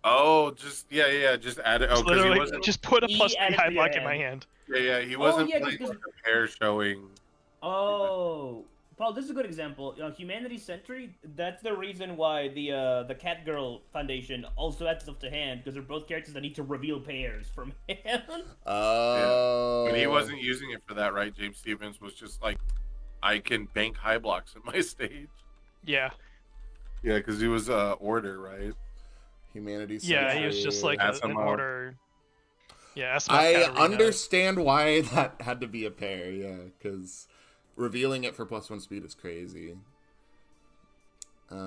Oh, just add it. Oh, literally he wasn't... just put a +3 high block in my hand. Yeah, he wasn't playing like a pair showing. Oh, Paul, this is a good example. Humanities Century. That's the reason why the Cat Girl Foundation also adds stuff to hand, because they're both characters that need to reveal pairs from hand. Oh. But he wasn't using it for that, right? James Stevens was just like, I can bank high blocks in my stage. Yeah. Yeah, because he was order, right? Humanities. Yeah, he was just like an order. Yeah, Asimov I Katarina. understand why that had to be a pair, yeah, because revealing it for +1 speed is crazy.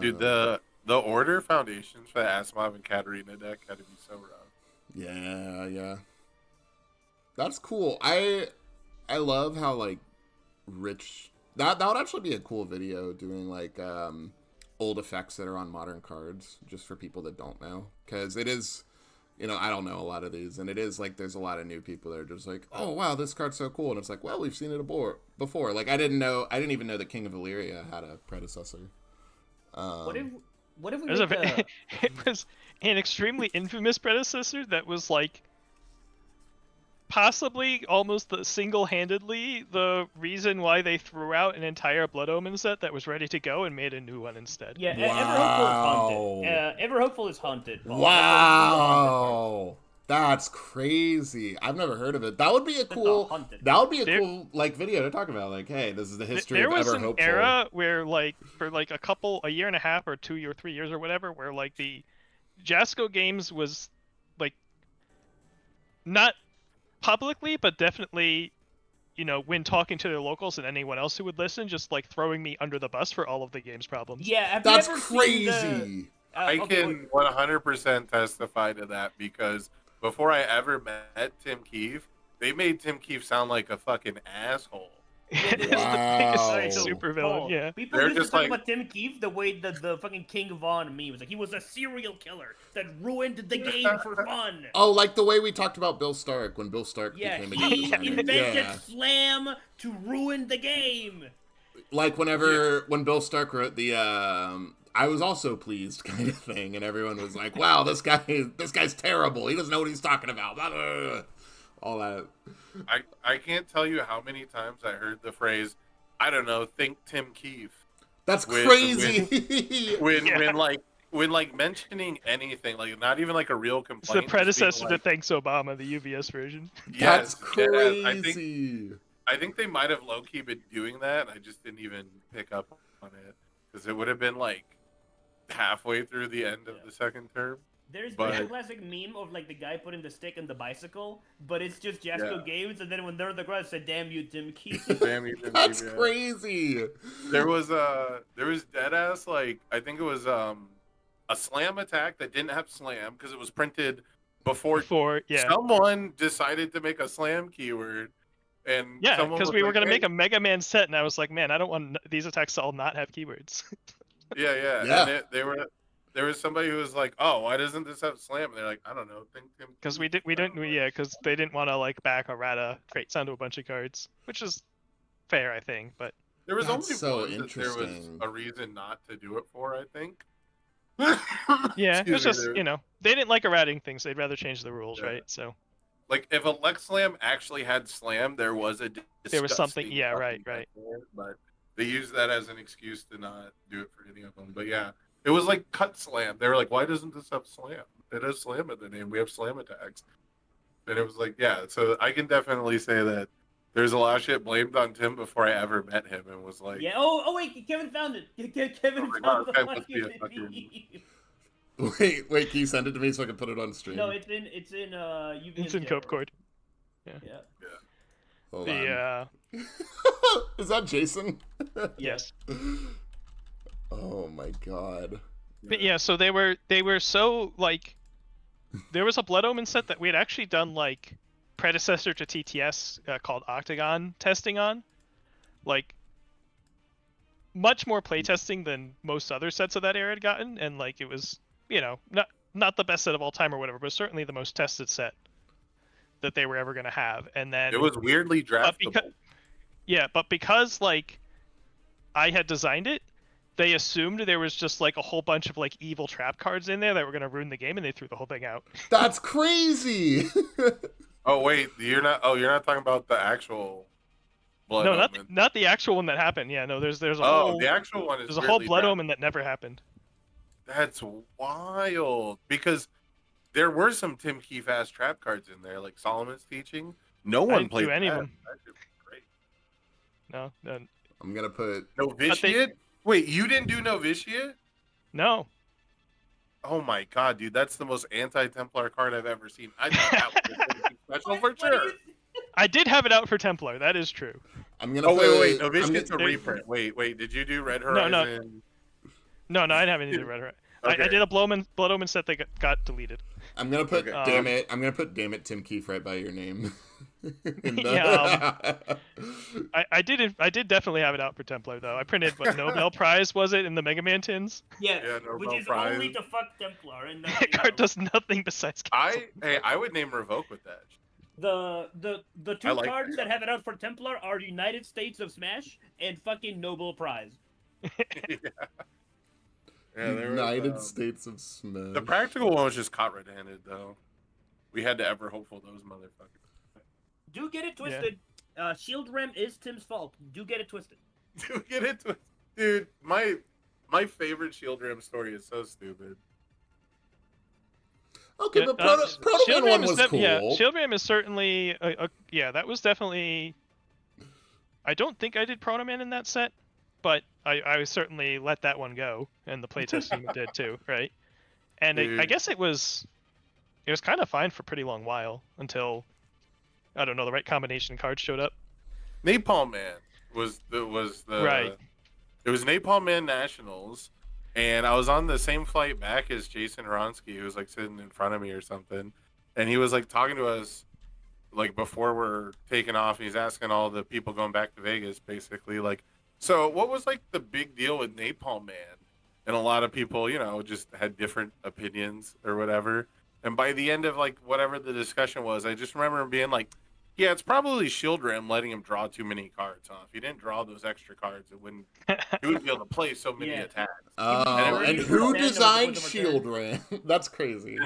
Dude, the order foundations for the Asimov and Katarina deck had to be so rough. Yeah. That's cool. I love how, like, rich... That would actually be a cool video, doing, like, old effects that are on modern cards, just for people that don't know. Because it is... You know, I don't know a lot of these, and it is like there's a lot of new people that are just like, oh wow, this card's so cool, and it's like, well, we've seen it before. Like I didn't even know that King of Illyria had a predecessor. What if we It was an extremely infamous predecessor that was like possibly almost single-handedly the reason why they threw out an entire Blood Omen set that was ready to go and made a new one instead. Yeah, Wow. Ever Hopeful is haunted. Paul. Wow, that's crazy. I've never heard of it. That would be a cool. That would be a cool like video to talk about. Like, hey, this is the history of Ever Hopeful. There was an era where, like, for like a year and a half or 2 or 3 years or whatever, where like the Jasco Games was like not publicly, but definitely, you know, when talking to their locals and anyone else who would listen, just like throwing me under the bus for all of the game's problems. Yeah, that's crazy. I can 100% testify to that because before I ever met Tim Keefe, they made Tim Keefe sound like a fucking asshole. Wow. Super villain, yeah. People used to talk about Tim Keefe the way the fucking King Von meme was like he was a serial killer that ruined the game for fun. Oh, like the way we talked about Bill Stark when Bill Stark became a game he designer. invented Slam to ruin the game. Like when Bill Stark wrote the I was also pleased kind of thing, and everyone was like, wow, this guy's terrible. He doesn't know what he's talking about. Blah, blah, blah. All that. I can't tell you how many times I heard the phrase, I don't know, think Tim Keefe. That's crazy. When mentioning anything, like not even like a real complaint. It's the predecessor to Thanks Obama, the UVS version. That's Yes, crazy. I think they might have low-key been doing that. I just didn't even pick up on it because it would have been like halfway through the end of the second term. There's a classic meme of like the guy putting the stick in the bicycle, but it's just Jasco Games, and then when they're in the garage, said, "Damn you, Tim Keefe." Damn you, Tim That's Keefe, crazy. There was dead ass, like I think it was a slam attack that didn't have slam because it was printed before someone decided to make a slam keyword. And yeah, because we were gonna make a Mega Man set, and I was like, man, I don't want these attacks to all not have keywords. Yeah. And there was somebody who was like, "Oh, why doesn't this have slam?" And they're like, "I don't know." Because because they didn't want to like back a Rata traits onto a bunch of cards, which is fair, I think. But there was only one that there was a reason not to do it for, I think. Yeah, it was just they didn't like errating things; they'd rather change the rules, right? So, like if a Lex Slam actually had slam, there was something. Yeah, right. But they used that as an excuse to not do it for any of them. But yeah. It was like cut slam. They were like, why doesn't this have slam? It has slam in the name. We have slam attacks. And it was like, yeah. So I can definitely say that there's a lot of shit blamed on Tim before I ever met him and was like... Yeah, oh wait, Kevin found it. Kevin found the fucking... Wait, can you send it to me so I can put it on stream? No, it's in Cope Cord. Yeah. Hold on. Is that Jason? Yes. Oh my god. But yeah, so they were so like there was a Blood Omen set that we had actually done like predecessor to TTS called Octagon testing on. Like much more playtesting than most other sets of that era had gotten, and like it was, not the best set of all time or whatever, but certainly the most tested set that they were ever gonna have. And then it was weirdly draftable. But because like I had designed it, they assumed there was just like a whole bunch of like evil trap cards in there that were going to ruin the game, and they threw the whole thing out. That's crazy. Oh wait, you're not talking about the actual Blood Omen. No, not the actual one that happened. Yeah, no, there's a whole the actual one is there's a whole Blood Omen that never happened. That's wild because there were some Tim Keefe ass trap cards in there, like Solomon's Teaching. No one played any of that. them. That should be great. No. I'm gonna put Novitiate. Wait, you didn't do Novitiate? No. Oh my god, dude, that's the most anti-Templar card I've ever seen. I thought that was a Special for What do sure. you- I did have it out for Templar. That is true. I'm gonna Oh put, wait. No, this I'm gets a gonna- reprint. Wait. Did you do Red No, no. Horizon? No, I didn't have anything to Red Horizon. I Okay. did a Blood Omen set that got deleted. I'm gonna put Okay. damn it. I'm gonna put damn it Tim Keefe right by your name. Yeah, I did definitely have it out for Templar though. I printed what Nobel Prize was it in the Mega Man tins? Yeah, Yeah, which Nobel is Prize. only to fuck Templar, and That card does nothing besides cancel. I would name Revoke with that. the I two like cards that. that have it out for Templar are United States of Smash and fucking Nobel Prize. Yeah, there was, United States of Smash. The practical one was just caught red-handed, though. We had to ever hopeful those motherfuckers. Do get it twisted. Shield Rim is Tim's fault. Do get it twisted. Dude, get into it. Dude, my favorite Shield Ram story is so stupid. Okay, Yeah, but Proto Shield Man Ram one is was cool. Yeah, Shield Ram is certainly yeah, that was definitely. I don't think I did Proto Man in that set, but I certainly let that one go, and the playtest team did too, right? And I guess it was kind of fine for a pretty long while until I don't know the right combination of cards showed up. Napalm Man was the Right. It was Napalm Man Nationals, and I was on the same flight back as Jason Hronsky, who was like sitting in front of me or something, and he was like talking to us like before we're taking off, and he's asking all the people going back to Vegas basically like, so what was like the big deal with Napalm Man? And a lot of people, you know, just had different opinions or whatever. And by the end of like whatever the discussion was, I just remember him being like, yeah, it's probably Shield Ram letting him draw too many cards. Huh? If he didn't draw those extra cards, he wouldn't be able to play so many Yeah. attacks. Oh, and Even who though- designed Shield Ram? That's crazy.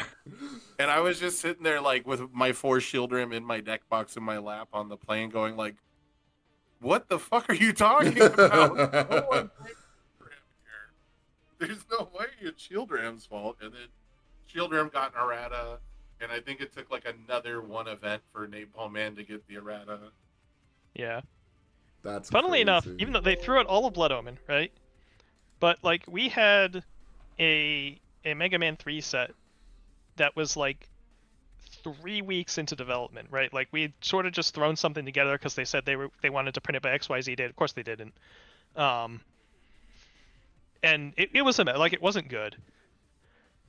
And I was just sitting there like with my 4 Shield Ram in my deck box in my lap on the plane, going like, "What the fuck are you talking about? No one played Shield Ram here. There's no way it's Shield Ram's fault." And then Shield Ram got an errata, and I think it took like another one event for Napalm Man to get the errata. Yeah. That's Funnily enough, crazy. even though they threw out all of Blood Omen, right? But like we had a Mega Man 3 set that was like 3 weeks into development, right? Like we had sort of just thrown something together because they said they wanted to print it by XYZ date. Of course they didn't. And it was like it wasn't good.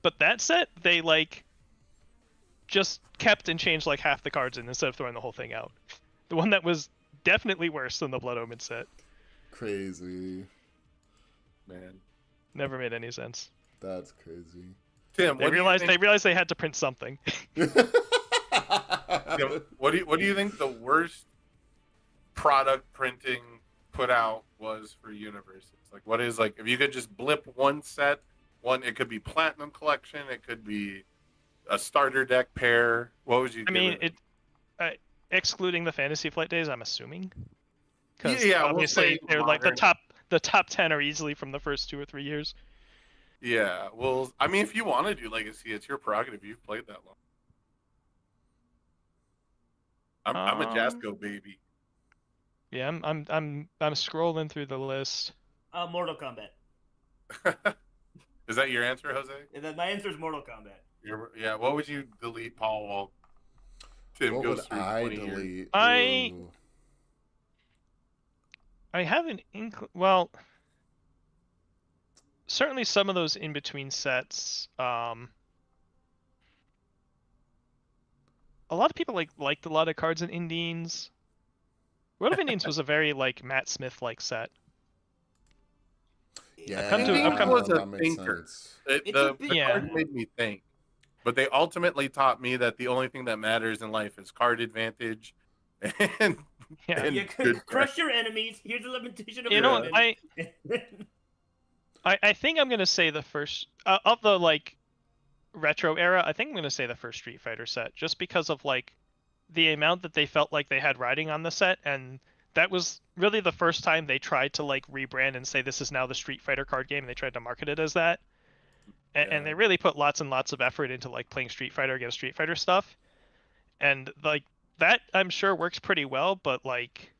But that set they like just kept and changed like half the cards in instead of throwing the whole thing out. The one that was definitely worse than the Blood Omen set. Crazy. Man, Never made any sense. That's crazy. Tim, They realized they had to print something. Tim, what do you think the worst product printing put out was for Universes? Like, what is like if you could just blip one set, it could be Platinum Collection, it could be a starter deck pair. What would you? I mean, give it? Excluding the Fantasy Flight days, I'm assuming. Because Yeah, we'll obviously say they're like modern. the top 10 are easily from the first 2 or 3 years. Yeah, well, I mean, if you want to do Legacy, it's your prerogative. You've played that long. I'm a Jasco baby. Yeah, I'm scrolling through the list. Mortal Kombat. Is that your answer, Jose? And then my answer is Mortal Kombat. Yeah. What would you delete, Paul? While Tim What goes would through I 20 years? delete? I- Ooh. I have an well, certainly some of those in between sets. A lot of people liked a lot of cards in Indians. World of Indians was a very like Matt Smith like set. Yeah, come to- I've come- was a that makes thinker. sense. It's The a big- Yeah. cards made me think, but they ultimately taught me that the only thing that matters in life is card advantage, and Yeah. and You good crush your enemies. Here's the limitation of You your know what? weapon. I think I'm gonna say the first of the like retro era. I think I'm gonna say the first Street Fighter set, just because of like the amount that they felt like they had riding on the set, and that was really the first time they tried to like rebrand and say this is now the Street Fighter card game. They tried to market it as that, and they really put lots and lots of effort into like playing Street Fighter against Street Fighter stuff, and like that I'm sure works pretty well, but like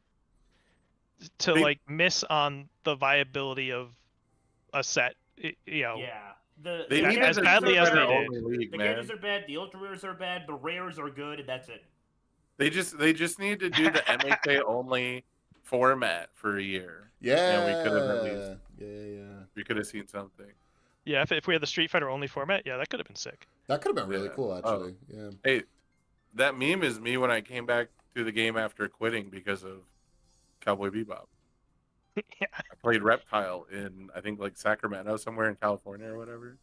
to They- like miss on the viability of a set, you know. Yeah. they Yeah, needed as to badly serve as they their did. own league, The man. gadgets are bad, the ultra rares are bad, the rares are good, and that's it. They just need to do the MHA only format for a year. Yeah, we could have at least yeah. we could have seen something. Yeah, if we had the Street Fighter only format, yeah, that could have been sick. That could have been really Yeah. cool, actually. Yeah. Hey, that meme is me when I came back to the game after quitting because of Cowboy Bebop. Yeah. I played Reptile in I think like Sacramento, somewhere in California or whatever.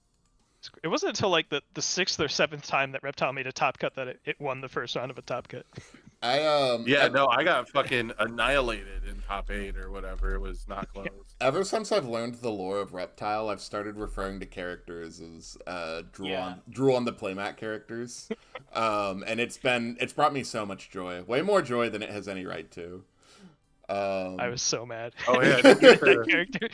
It wasn't until like the 6th or 7th time that Reptile made a top cut that it won the first round of a top cut. I got fucking annihilated in top 8 or whatever. It was not close. Ever since I've learned the lore of Reptile, I've started referring to characters as drew on the playmat characters, and it's brought me so much joy, way more joy than it has any right to. I was so mad. Oh yeah, that character.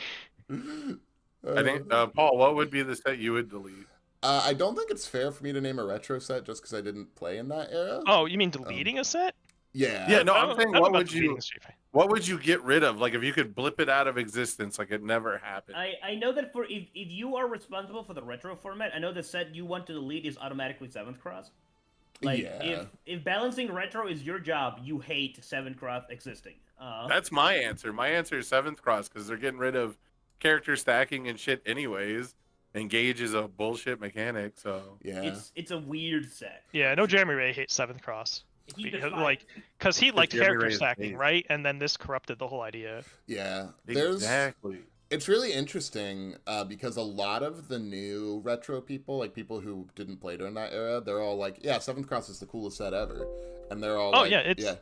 I think Paul, what would be the set you would delete? I don't think it's fair for me to name a retro set just because I didn't play in that era. Oh, you mean deleting a set? Yeah. Yeah, no, I'm saying I don't know what about would you deleting Street Fighter. what would you get rid of? Like if you could blip it out of existence, like it never happened. I know that for if you are responsible for the retro format, I know the set you want to delete is automatically 7th Cross. Like Yeah. if balancing retro is your job, you hate 7th Cross existing. That's my answer. My answer is 7th Cross because they're getting rid of character stacking and shit anyways. Engage is a bullshit mechanic, so Yeah. It's a weird set. Yeah, I know Jeremy Ray hates 7th Cross. He Because he liked Jeremy character Ray is stacking, amazing. right? And then this corrupted the whole idea. Yeah. exactly. It's really interesting because a lot of the new retro people, like people who didn't play during that era, they're all like, "Yeah, 7th Cross is the coolest set ever," and they're all Oh like, yeah,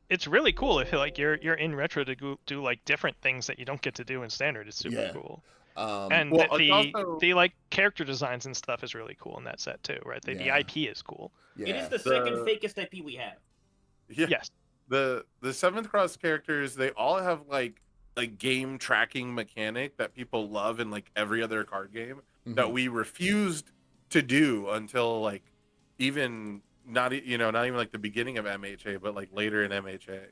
it's really cool if like you're in retro to do like different things that you don't get to do in standard. It's super Yeah. cool. And Well, the it's also- the like character designs and stuff is really cool in that set too, right? The Yeah. IP is cool. It is yeah, the second fakest IP we have. Yeah. Yes. The 7th Cross characters, they all have like game tracking mechanic that people love in like every other card game that we refused to do until like even not even like the beginning of MHA, but like later in MHA.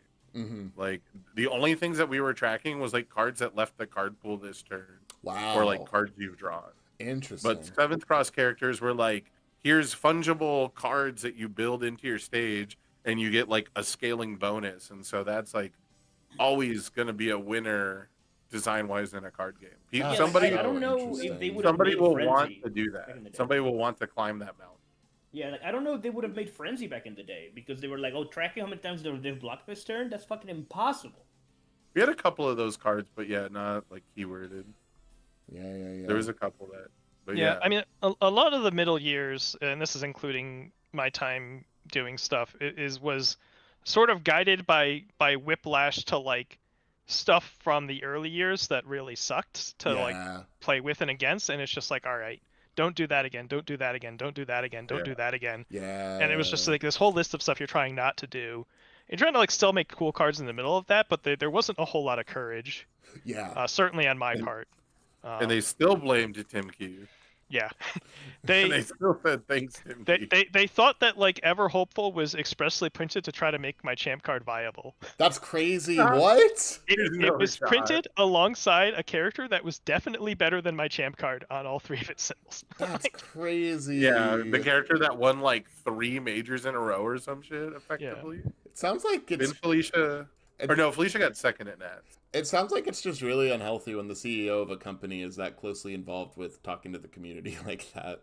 Like the only things that we were tracking was like cards that left the card pool this turn, wow, or like cards you've drawn. interesting. But 7th Cross characters were like, here's fungible cards that you build into your stage, and you get like a scaling bonus, and so that's like always going to be a winner design wise in a card game. That's Somebody, I don't know if interesting. they would have somebody made will Frenzy want to do back in the that. day. Somebody will want to climb that mountain. Yeah, like I don't know if they would have made Frenzy back in the day because they were like, oh, tracking how many times they've blocked this turn, that's fucking impossible. We had a couple of those cards, but yeah, not like keyworded. Yeah. There was a couple that, but Yeah, yeah. I mean, a lot of the middle years, and this is including my time doing stuff, was sort of guided by whiplash to like stuff from the early years that really sucked to like play with and against, and it's just like, all right, don't do that again, don't do that again, don't do that again, don't do that again. Yeah. And it was just like this whole list of stuff you're trying not to do. You're trying to like still make cool cards in the middle of that, but there wasn't a whole lot of courage. Yeah. Certainly on my part. And they still blamed Tim Keefe. Yeah. And they still said thanks, Tim Keefe. They thought that like Ever Hopeful was expressly printed to try to make my champ card viable. That's crazy. What? It was printed alongside a character that was definitely better than my champ card on all 3 of its symbols. That's crazy. Yeah, the character that won like 3 majors in a row or some shit, effectively. It sounds like it's. Didn't Felicia? Or no, Felicia got second at Nats. It sounds like it's just really unhealthy when the CEO of a company is that closely involved with talking to the community like that.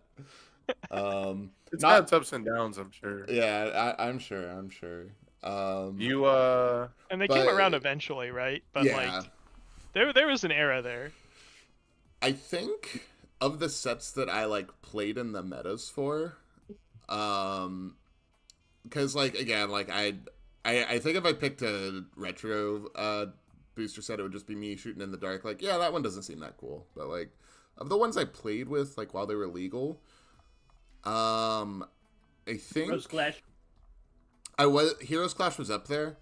It's got its ups and downs, I'm sure. Yeah, I'm sure. You And they came around eventually, right? But yeah. like there was an era there. I think of the sets that I like played in the metas for, because like again, like I think if I picked a retro booster set, it would just be me shooting in the dark. Like, yeah, that one doesn't seem that cool. But like, of the ones I played with, like while they were legal, I think Heroes Clash. Heroes Clash was up there.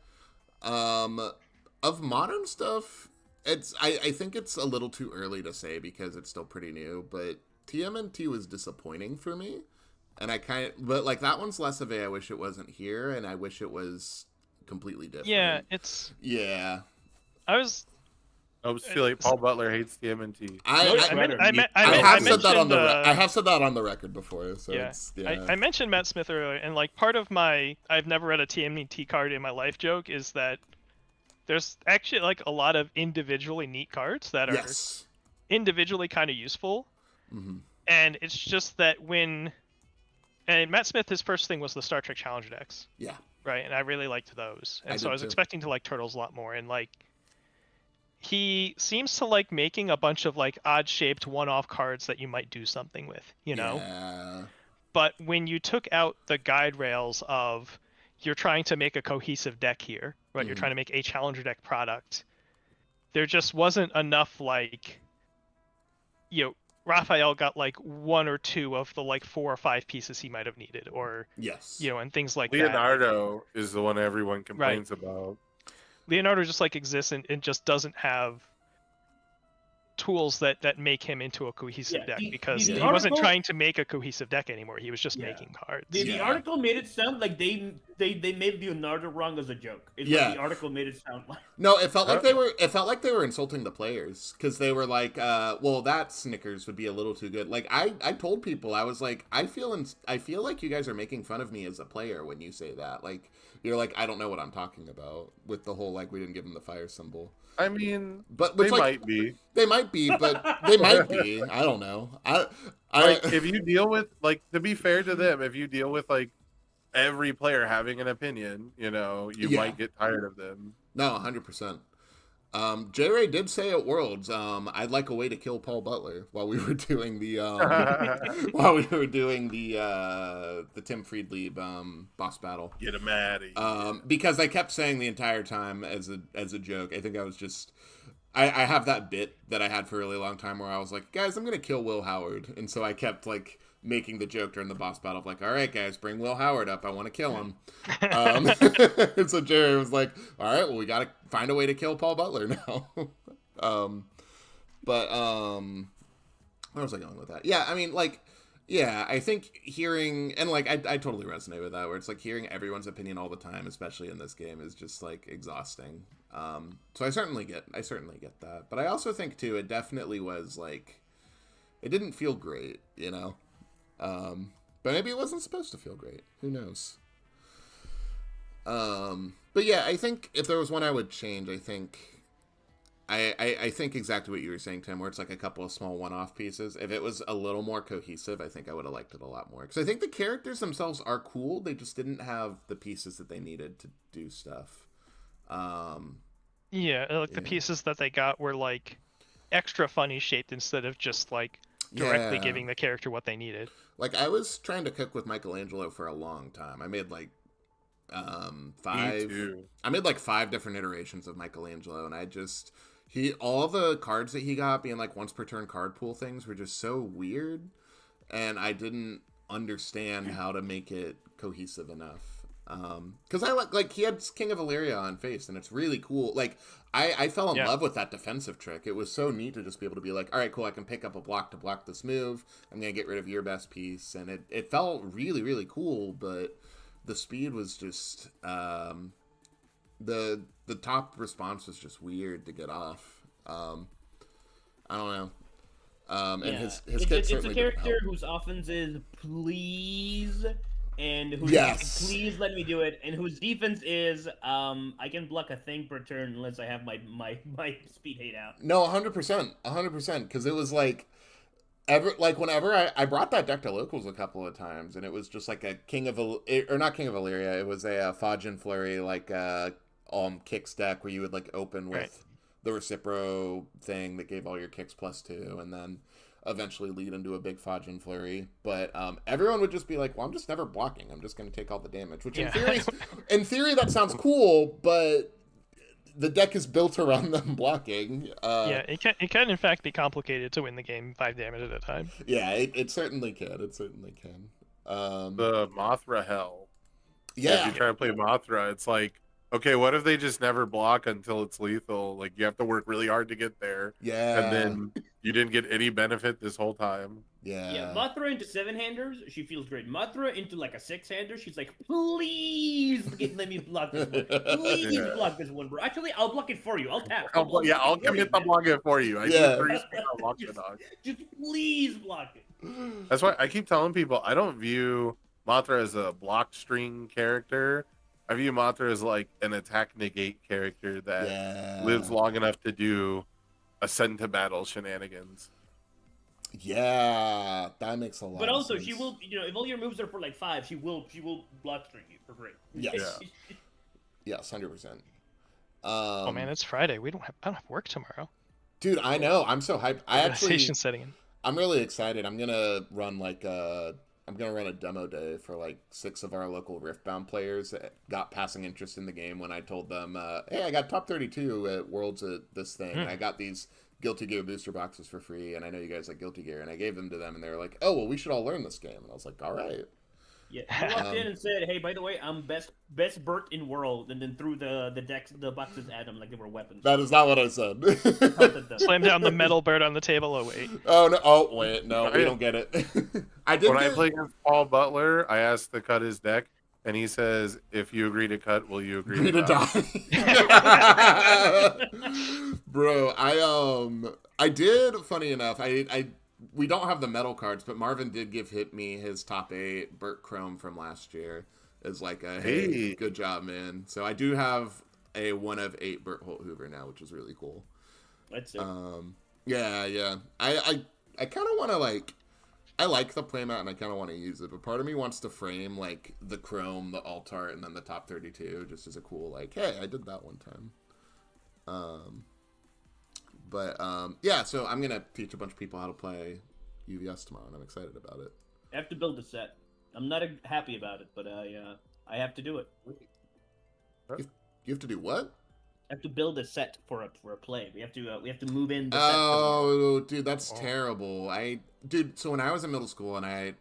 Of modern stuff, I think it's a little too early to say because it's still pretty new. But TMNT was disappointing for me. And but like that one's less of a I wish it wasn't here, and I wish it was completely different. Yeah, yeah. I was I just feel like Paul Butler hates TMNT. I have said that on mentioned, the I have said that on the record before. So yeah. it's, yeah. I mentioned Matt Smith earlier, and like part of my I've never read a TMNT card in my life joke is that there's actually like a lot of individually neat cards that are Yes. individually kind of useful, Mm-hmm. and it's just that and Matt Smith, his first thing was the Star Trek Challenger decks, Yeah. right? And I really liked those, and I so did I was too. expecting to like Turtles a lot more, and like he seems to like making a bunch of like odd shaped one-off cards that you might do something with, you know. Yeah. But when you took out the guide rails of you're trying to make a cohesive deck here, right? You're Mhm. trying to make a challenger deck product. There just wasn't enough like, you know, Raphael got like one or two of the like 4 or 5 pieces he might have needed, or Yes. you know, and things like that. Leonardo is the one everyone complains about. Leonardo just like exists and just doesn't have tools that make him into a cohesive deck, because the he wasn't article- trying to make a cohesive deck anymore. He was just Yeah. making cards. The Yeah. article made it sound like they made Leonardo wrong as a joke. Is Yeah. what the article made it sound like. No, it felt like they were insulting the players, because they were like, well, that Snickers would be a little too good. Like I told people, I was like, I feel like you guys are making fun of me as a player when you say that. Like you're like, I don't know what I'm talking about with the whole like we didn't give them the fire symbol. I mean, But they which, like, might be. They might be, but they might be. I don't know. Like, if you deal with, like, to be fair to them, if you deal with, like, every player having an opinion, you know, you might get tired of them. No, 100%. J Ray did say at Worlds, I'd like a way to kill Paul Butler while we were doing the the Tim Friedlieb boss battle. Get him out of here. Because I kept saying the entire time as a joke. I think I was just I have that bit that I had for a really long time where I was like, guys, I'm gonna kill Will Howard, and so I kept like making the joke during the boss battle of like, all right, guys, bring Will Howard up. I want to kill him. And so Jerry was like, all right, well, we got to find a way to kill Paul Butler now. Where was I going with that? Yeah, I mean, like, yeah, I think hearing, and like, I totally resonate with that, where it's like hearing everyone's opinion all the time, especially in this game, is just like exhausting. So I certainly get that. But I also think too, it definitely was like, it didn't feel great, you know? But maybe it wasn't supposed to feel great. Who knows? But yeah, I think if there was one I would change, I think exactly what you were saying, Tim, where it's like a couple of small one-off pieces. If it was a little more cohesive, I think I would have liked it a lot more. Because I think the characters themselves are cool. They just didn't have the pieces that they needed to do stuff. The pieces that they got were like extra funny shaped instead of just like directly giving the character what they needed. Like, I was trying to cook with Michelangelo for a long time. I made like 5 different iterations of Michelangelo, and all the cards that he got being like once per turn card pool things were just so weird, and I didn't understand how to make it cohesive enough. Because I like he had King of Illyria on face, and it's really cool. Like I fell in love with that defensive trick. It was so neat to just be able to be like, all right, cool, I can pick up a block to block this move. I'm gonna get rid of your best piece, and it felt really, really cool. But the speed was just the top response was just weird to get off. I don't know. And his kit it's a certainly character whose offense is please, and whose please let me do it, and whose defense is I can block a thing per turn unless I have my speed hate out. No, 100%, because it was like whenever I brought that deck to locals a couple of times, and it was just like a not King of Illyria, it was a Fajin Flurry like kicks deck where you would like open with the Recipro thing that gave all your kicks +2, and then eventually lead into a big Fajin Flurry. But everyone would just be like, well, I'm just never blocking. I'm just going to take all the damage. Which in theory that sounds cool, but the deck is built around them blocking. It can in fact be complicated to win the game 5 damage at a time. Yeah, it certainly can. It certainly can. The Mothra hell. Yeah. If you try to play Mothra, it's like, okay, what if they just never block until it's lethal? Like, you have to work really hard to get there. Yeah. And then You didn't get any benefit this whole time. Yeah, Mothra into 7-handers, she feels great. Mothra into like a 6-hander, she's like, please let me block this one. Please block this one, bro. Actually, I'll block it for you. I'll tap. I'll commit the block it for you. I do 3 speed on block the dog. Just please block it. That's why I keep telling people I don't view Mothra as a block string character. I view Mothra as like an attack negate character that lives long enough to do ascend to battle shenanigans. Yeah, that makes a lot. But also, of sense. she will, if all your moves are for like 5, she will block string you for free. Yes. Yes, 100%. Oh man, it's Friday. I don't have work tomorrow. Dude, I know. I'm so hyped. Setting in. I'm really excited. I'm gonna run a demo day for like 6 of our local Riftbound players that got passing interest in the game when I told them, hey, I got top 32 at Worlds at this thing, and I got these Guilty Gear booster boxes for free, and I know you guys like Guilty Gear, and I gave them to them, and they were like, oh, well, we should all learn this game. And I was like, all right. Yeah, he walked in and said, hey, by the way, I'm best Bert in world, and then threw the boxes at him like they were weapons. That is not what I said. Slam down the metal bird on the table. Oh, wait. Oh, no. Oh, wait. No, we don't get it. I play against Paul Butler, I asked to cut his deck, and he says, if you agree to cut, will you agree to die? Bro, I did, funny enough, we don't have the metal cards, but Marvin did hit me his top 8 Burt Chrome from last year as like a, hey, good job, man. So I do have a 1 of 8 Burt Holt Hoover now, which is really cool. That's it. Yeah. I kind of want to I like the playmat and I kind of want to use it, but part of me wants to frame like the Chrome, the Alt-Art, and then the top 32 just as a cool, like, hey, I did that one time. Yeah, so I'm going to teach a bunch of people how to play UVS tomorrow, and I'm excited about it. I have to build a set. I'm not happy about it, but I have to do it. You have to do what? I have to build a set for a play. We have to move in the set. Oh, dude, that's terrible. So when I was in middle school, I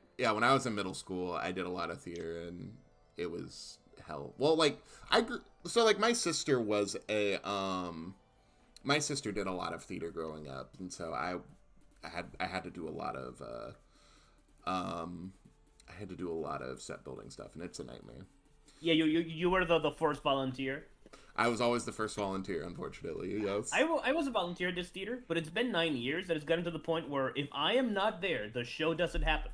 did a lot of theater, and it was hell. Well, my sister was my sister did a lot of theater growing up, and so I had to do a lot of set building stuff, and it's a nightmare. Yeah, you were the first volunteer. I was always the first volunteer, unfortunately. Yes. I was a volunteer at this theater, but it's been 9 years that it's gotten to the point where if I am not there, the show doesn't happen.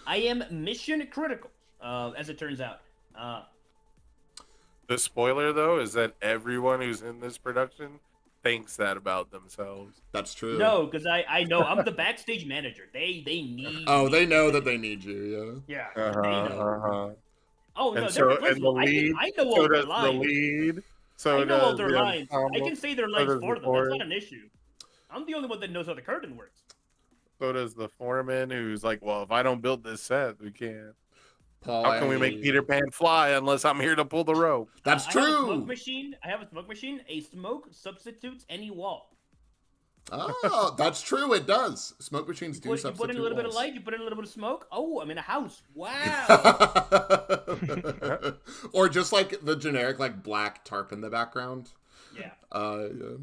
I am mission critical, as it turns out. The spoiler, though, is that everyone who's in this production thinks that about themselves. That's true. No, because I know I'm the backstage manager. They need. Oh, they know that they need you. Yeah. Yeah. They know. Oh no, and so, and the lead, I know all their lines. The lead. So I know all their lines. Ensemble, I can say their lines for them. That's not an issue. I'm the only one that knows how the curtain works. So does the foreman, who's like, well, if I don't build this set, we can't. Paul, how can we make Peter Pan fly unless I'm here to pull the rope? That's true. I have a smoke machine. A smoke substitutes any wall. Oh, that's true. It does. Smoke machines do substitute. You put in a little bit of light. You put in a little bit of smoke. Oh, I'm in a house. Wow. Or just like the generic black tarp in the background. Yeah. Yeah.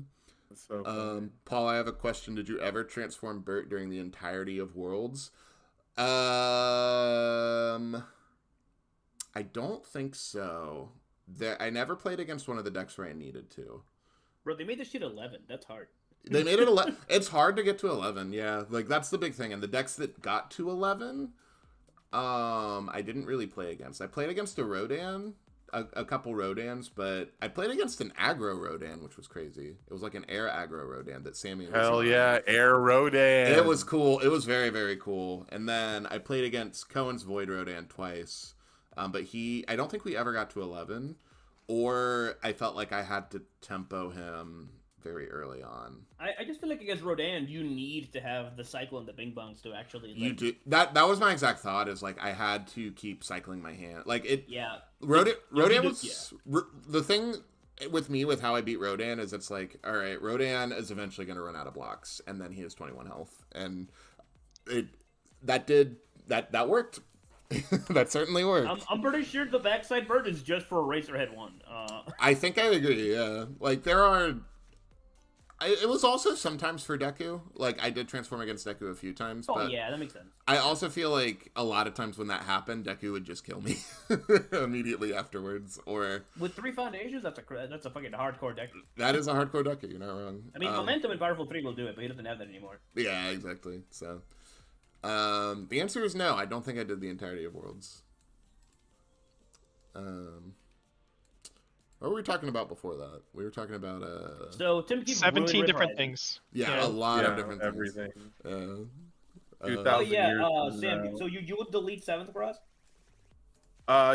So Paul, I have a question. Did you ever transform Bert during the entirety of Worlds? I don't think so. I never played against one of the decks where I needed to. Bro, they made this shit 11. That's hard. They made it 11. It's hard to get to 11, yeah. That's the big thing. And the decks that got to 11, I didn't really play against. I played against a Rodan, a couple Rodans, but I played against an aggro Rodan, which was crazy. It was like an air aggro Rodan that Sammy was Hell on. yeah, air Rodan. It was cool. It was very, very cool. And then I played against Cohen's Void Rodan twice. But I don't think we ever got to 11. Or I felt like I had to tempo him very early on. I just feel like against Rodan, you need to have the cycle and the bing bongs to actually. You do that. That was my exact thought. Is I had to keep cycling my hand. Yeah. Rodan was the thing with me with how I beat Rodan is it's all right. Rodan is eventually going to run out of blocks, and then he has 21 health, and that worked. That certainly worked. I'm pretty sure the backside bird is just for Eraserhead 1. I think I agree. Yeah, there are. It was also sometimes for Deku. Like, I did transform against Deku a few times. Oh but yeah, that makes sense. I also feel like a lot of times when that happened, Deku would just kill me immediately afterwards. Or With 3 foundations, that's a fucking hardcore deck. that is a hardcore Deku, you're not wrong. I mean, Momentum and Powerful 3 will do it, but he doesn't have that anymore. Yeah, exactly. So, the answer is no. I don't think I did the entirety of Worlds. What were we talking about before that? We were talking about So Tim keeps 17 different Rising. things. yeah, a lot of different everything. things. 2,000 Oh yeah, years from Sam. now. So you would delete 7th Cross?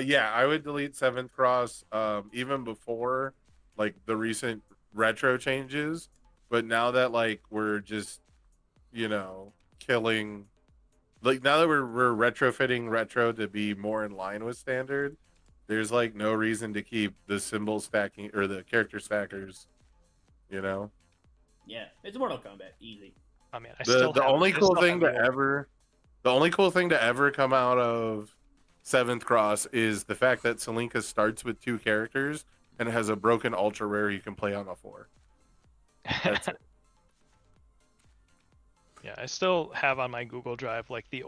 Yeah, I would delete 7th Cross even before like the recent retro changes, but now that like we're just killing, like now that we're retrofitting retro to be more in line with standard, there's like no reason to keep the symbol stacking or the character stackers, Yeah, it's Mortal Kombat, easy. Oh man, The only cool thing to ever come out of 7th Cross is the fact that Selinka starts with 2 characters and has a broken ultra rare you can play on a 4. That's it. Yeah, I still have on my Google Drive like the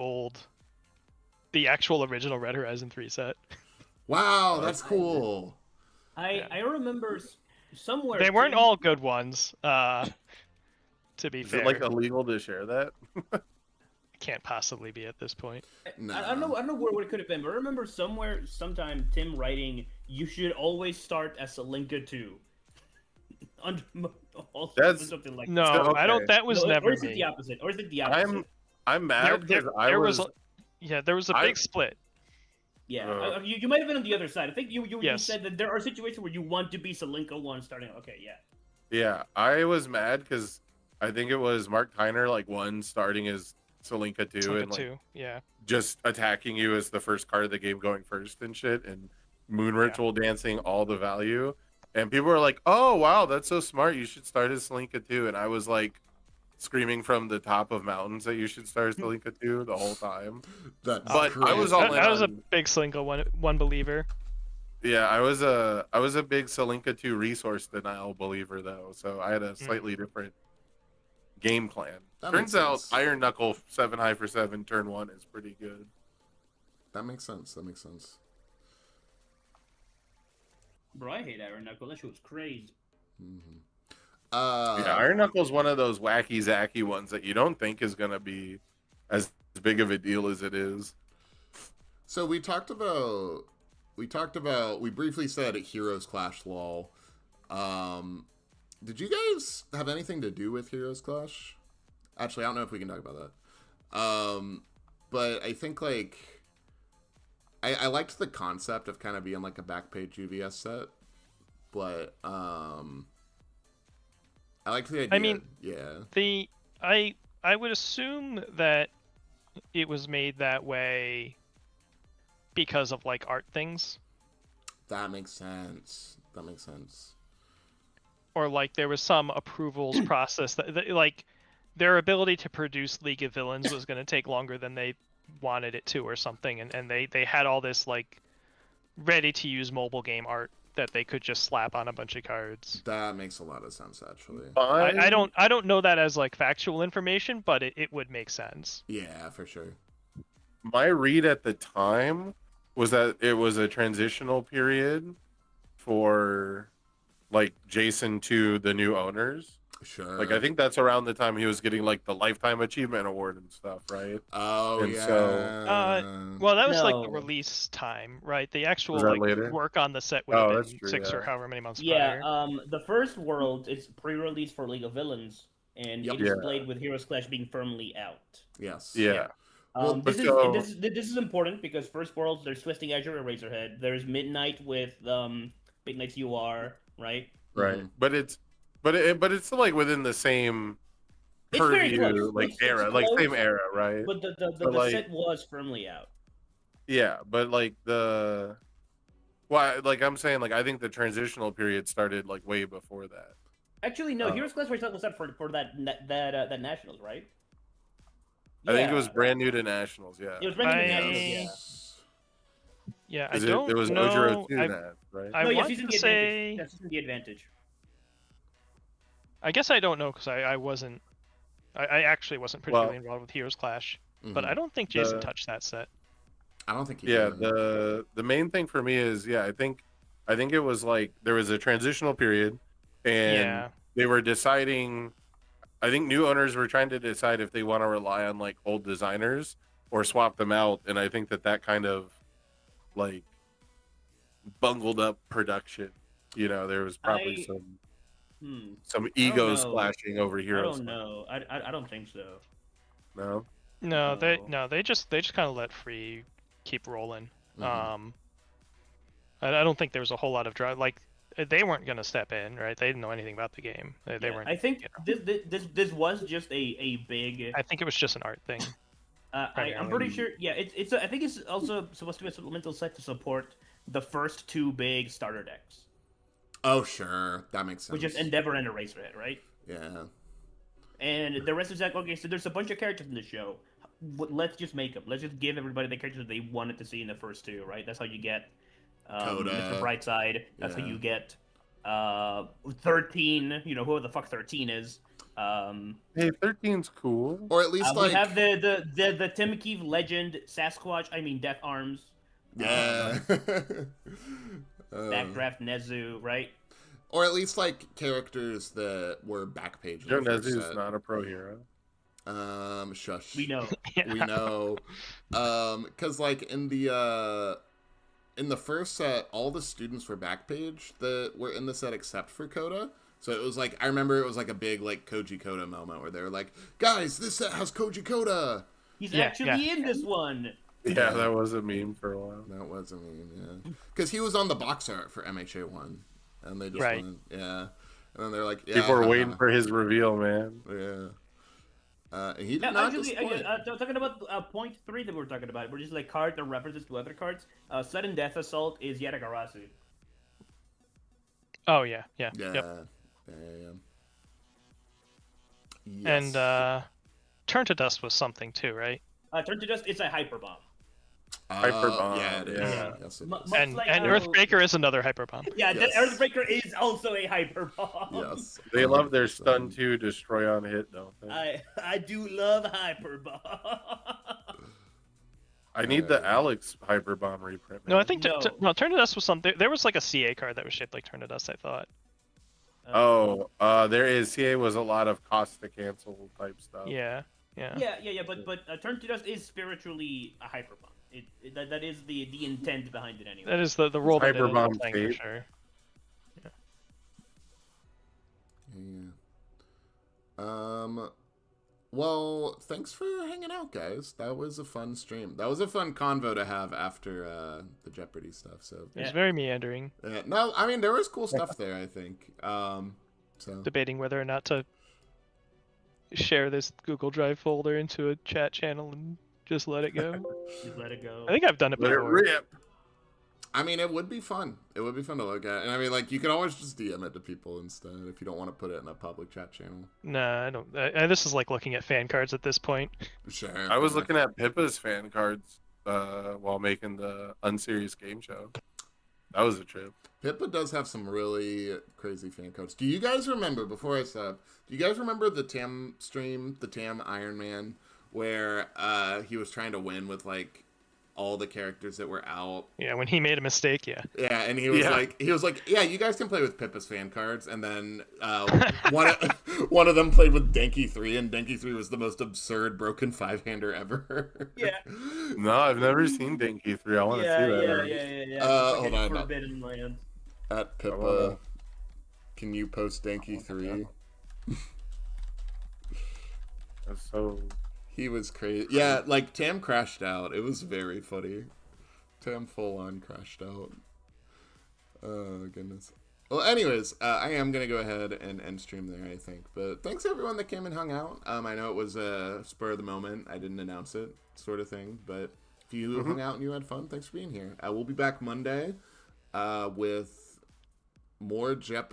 actual original Red Horizon 3 set. Wow, that's cool. I remember somewhere They weren't Tim- all good ones. To be Is fair, it like illegal to share that? can't possibly be at this point. No. I don't know where it could have been, but I remember sometime Tim writing, "You should always start as a Linka 2." That's- something like No, So, I don't. okay. That was No, never or is it me. the opposite? Or is it the opposite? I'm mad because I was there was a I- big split. Yeah, Uh, you might have been on the other side. I think you Yes. said that there are situations where you want to be Selinka 1 starting. Okay, yeah. yeah, I was mad because I think it was Mark Tyner like 1 starting as Selinka 2 Like and like two, yeah. just attacking you as the first card of the game going first and shit, and Moon Ritual dancing all the value. And people were like, "Oh wow, that's so smart! You should start as Selinka 2." And I was like screaming from the top of mountains that you should start as Selinka 2 the whole time. That's But I was crazy. all in I was a on- big Slinko one believer. Yeah, I was a big Selinka 2 resource denial believer though, so I had a slightly different game plan. That Turns makes out sense. Iron Knuckle 7 high for 7 turn 1 is pretty good. That makes sense. That makes sense. Bro, I hate Iron Knuckle. That shit was crazy. Yeah, Iron Knuckle's one of those wacky zacky ones that you don't think is gonna be as big of a deal as it is. So we briefly said Heroes Clash LOL. Did you guys have anything to do with Heroes Clash? Actually, I don't know if we can talk about that. But I think like I liked the concept of kind of being like a back page UVS set, but I liked the idea. I mean, yeah. I would assume that it was made that way because of like art things, That makes sense. That makes sense. or like there was some approvals process that like their ability to produce League of Villains was going to take longer than they wanted it to or something, and they had all this like ready to use mobile game art that they could just slap on a bunch of cards. That makes a lot of sense, actually. I don't know that as like factual information, but it would make sense. Yeah, for sure. My read at the time was that it was a transitional period for like Jason to the new owners. Sure. Like I think that's around the time he was getting like the Lifetime Achievement Award and stuff, right? Oh, And yeah. so- Well, that was like the No. release time, right? The actual Was that like later? work on the set would Oh, have that's been true, 6 or yeah. however many months Yeah, prior. the first world is pre-release for League of Villains, and Yep. it is Yeah. played with Heroes Clash being firmly out. Yes. Yeah. Well, This is so- this is important because first worlds there's Twisting Azure and Razorhead. There's Midnight with Big Knights UR, right? Right. Mhm. But it's still like within the same It's very purview, close. like It's era, like close, same era, right? But the But, like- set was firmly out. Yeah, but like like I'm saying, like I think the transitional period started like way before that. Actually, no. Oh. Heroes Clash was out for that Nationals, right? I think it was Yeah. brand new to Nationals. Yeah, It was brand new to I- Nationals, yeah. Yeah, I 'Cause don't it was know. Ojiro 2 that, right? I No, yeah, want Season to the say Advantage. That's Season the Advantage. I guess I don't know because I wasn't. I actually wasn't particularly involved with Heroes Clash, but I don't think Jason touched that set. I don't think he Yeah, did. the main thing for me is I think it was like there was a transitional period, and Yeah. they were deciding. I think new owners were trying to decide if they want to rely on like old designers or swap them out, and I think that kind of like bungled up production. You know, there was probably some egos clashing over Heroes. I don't know. I don't think so. No. No, they just kind of let Free keep rolling. I don't think there was a whole lot of drive. Like they weren't gonna step in, right? They didn't know anything about the game. They weren't. I think this was just a big. I think it was just an art thing. I'm pretty sure. Yeah, I think it's also supposed to be a supplemental set to support the first two big starter decks. Oh, sure. That makes sense. Which is Endeavor and Eraserhead, right? Yeah. And the rest is like, okay, so there's a bunch of characters in the show. Let's just make them. Let's just give everybody the characters they wanted to see in the first two, right? That's how you get Mr. Brightside. That's how you get 13. You know, who the fuck 13 is. Hey, 13's cool. Or at least we have the Tim Keefe legend Sasquatch. I mean Death Arms. Yeah. Backdraft Nezu, right? Or at least like characters that were back page. Joe Nezu's not a pro hero. Shush. We know. We know. Cause like in the first set, all the students were back page that were in the set except for Coda. So it was like, I remember it was like a big like Koji Koda moment where they were like, guys, this set has Koji Koda. He's actually in this one. Yeah, that was a meme for a while. That was a meme, yeah. Because he was on the box art for MHA 1. And they just went, yeah. And then they're like, yeah. People were waiting for his reveal, man. Yeah. He did not disappoint. Talking about point 3 that we were talking about, we're just like card that references to other cards. Sudden Death Assault is Yatagarasu. Oh, yeah. Yeah. Yep. Yes. And Turn to Dust was something too, right? Turn to Dust, it's a hyper bomb. Hyper bomb. Yeah, it is. Yeah. Yes, it is. And Earthbreaker is another hyper bomb. Yeah, Yes. Earthbreaker is also a hyper bomb. Yes. They love their stun 2 destroy on hit, don't they? I do love hyper bomb. I need the Alex hyper bomb reprint. No, I think No. Turn to Dust was something. There was like a CA card that was shaped like Turn to Dust, I thought. There is. CA was a lot of cost to cancel type stuff. Yeah. But Turn to Dust is spiritually a hyper bomb. That is the intent behind it anyway. That is the role that Hyper it bomb is playing for Tate. sure. Yeah. Well, thanks for hanging out, guys. That was a fun stream. That was a fun convo to have after the Jeopardy stuff. So It was very meandering. no, I mean there was cool stuff there. I think. So Debating whether or not to share this Google Drive folder into a chat channel and just let it go. Just let it go. I think I've done it Let it before. rip. I mean, it would be fun. It would be fun to look at. And I mean, like, you can always just DM it to people instead if you don't want to put it in a public chat channel. Nah, I don't. This is like looking at fan cards at this point. Sure. I was looking at Pippa's fan cards while making the Unserious Game Show. That was a trip. Pippa does have some really crazy fan codes. Do you guys remember, before I stop, do you guys remember the Tam stream, the Tam Iron Man, where he was trying to win with, like, all the characters that were out? Yeah, when he made a mistake, yeah. Yeah, and he was like, yeah, you guys can play with Pippa's fan cards, and then one of them played with Denki 3, and Denki 3 was the most absurd broken 5-hander ever. Yeah. No, I've never seen Denki 3. I want to see that. Yeah. Hold on. Forbidden Lands. At Pippa, can you post Denki 3? That's so... He was crazy. Yeah, like, Tam crashed out. It was very funny. Tam full-on crashed out. Oh, goodness. Well, anyways, I am going to go ahead and end stream there, I think. But thanks, everyone that came and hung out. I know it was a spur of the moment. I didn't announce it, sort of thing. But if you hung out and you had fun, thanks for being here. We'll be back Monday with more Jeopardy.